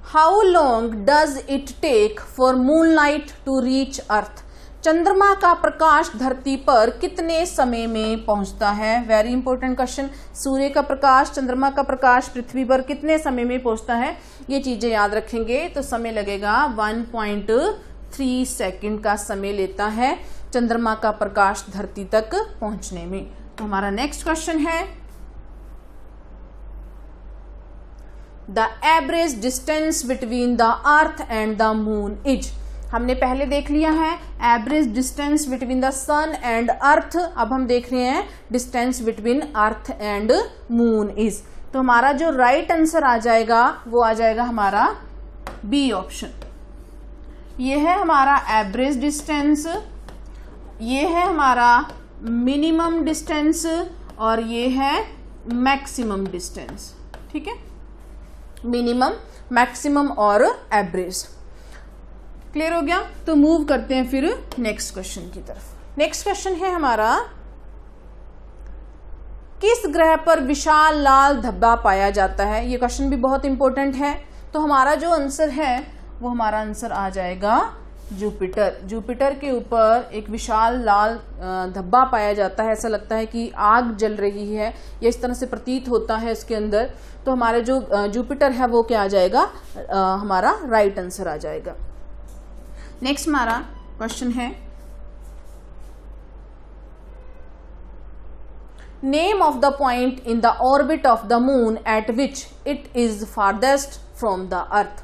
how long does it take for moonlight to reach earth? चंद्रमा का प्रकाश धरती पर कितने समय में पहुंचता है? Very important question. सूर्य का प्रकाश, चंद्रमा का प्रकाश पृथ्वी पर कितने समय में पहुंचता है? ये चीजें याद रखेंगे। तो समय लगेगा 1.3 सेकंड का समय लेता है चंद्रमा का प्रकाश धरती तक पहुंचने में। तो हमारा नेक्स्ट क्वेश्चन है, the average distance between the earth and the moon is? हमने पहले देख लिया है average distance between the sun and earth. अब हम देख रहे हैं distance between earth and moon is. तो हमारा जो राइट आंसर आ जाएगा वो आ जाएगा हमारा बी ऑप्शन। ये है हमारा एवरेज डिस्टेंस, ये है हमारा मिनिमम डिस्टेंस और ये है मैक्सिमम डिस्टेंस। ठीक है, मिनिमम, मैक्सिमम और एवरेज। क्लियर हो गया? तो मूव करते हैं फिर नेक्स्ट क्वेश्चन की तरफ। नेक्स्ट क्वेश्चन है हमारा, किस ग्रह पर विशाल लाल धब्बा पाया जाता है? ये क्वेश्चन भी बहुत इंपॉर्टेंट है। तो हमारा जो आंसर है वो हमारा आंसर आ जाएगा जुपिटर। जुपिटर के ऊपर एक विशाल लाल धब्बा पाया जाता है। ऐसा लगता है कि आग जल रही है, या इस तरह से प्रतीत होता है इसके अंदर। तो हमारे जो जुपिटर है वो क्या आ जाएगा? हमारा राइट आंसर आ जाएगा। नेक्स्ट हमारा क्वेश्चन है, name of the point in the orbit of the moon eight which it is farthest from the earth?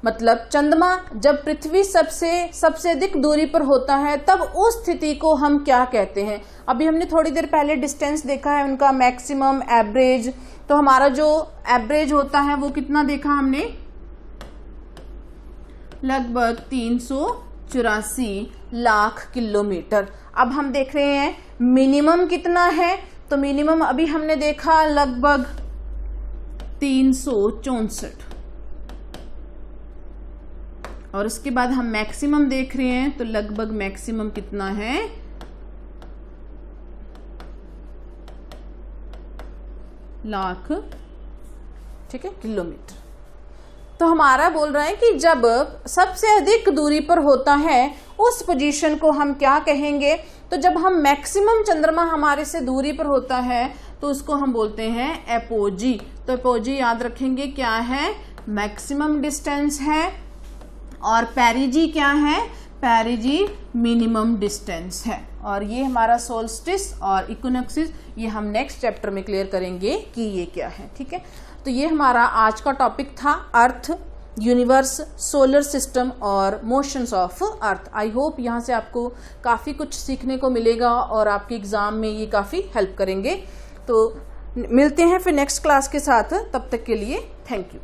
मतलब चंद्रमा जब पृथ्वी सबसे अधिक दूरी पर होता है तब उस स्थिति को हम क्या कहते हैं? अभी हमने थोड़ी देर पहले डिस्टेंस देखा है उनका, मैक्सिमम, एवरेज। तो हमारा जो एवरेज होता है वो कितना देखा हमने? लगभग 384 लाख किलोमीटर। अब हम देख रहे हैं मिनिमम कितना है। तो मिनिमम अभी हमने देखा लगभग 364, और उसके बाद हम मैक्सिमम देख रहे हैं। तो लगभग मैक्सिमम कितना है? लाख, ठीक है, किलोमीटर। तो हमारा बोल रहा है कि जब सबसे अधिक दूरी पर होता है उस पोजीशन को हम क्या कहेंगे। तो जब हम मैक्सिमम चंद्रमा हमारे से दूरी पर होता है तो उसको हम बोलते हैं एपोजी। तो एपोजी याद रखेंगे क्या है, मैक्सिमम डिस्टेंस है, और पेरिजी क्या है, पेरिजी मिनिमम डिस्टेंस है। और ये हमारा सोल्स्टिस और इक्विनोक्सिस, ये हम नेक्स्ट चैप्टर में क्लियर करेंगे कि ये क्या है। ठीक है, तो ये हमारा आज का टॉपिक था, अर्थ, यूनिवर्स, सोलर सिस्टम और motions of earth. I hope यहाँ से आपको काफ़ी कुछ सीखने को मिलेगा और आपके एग्जाम में ये काफ़ी हेल्प करेंगे। तो मिलते हैं फिर नेक्स्ट क्लास के साथ, तब तक के लिए थैंक यू।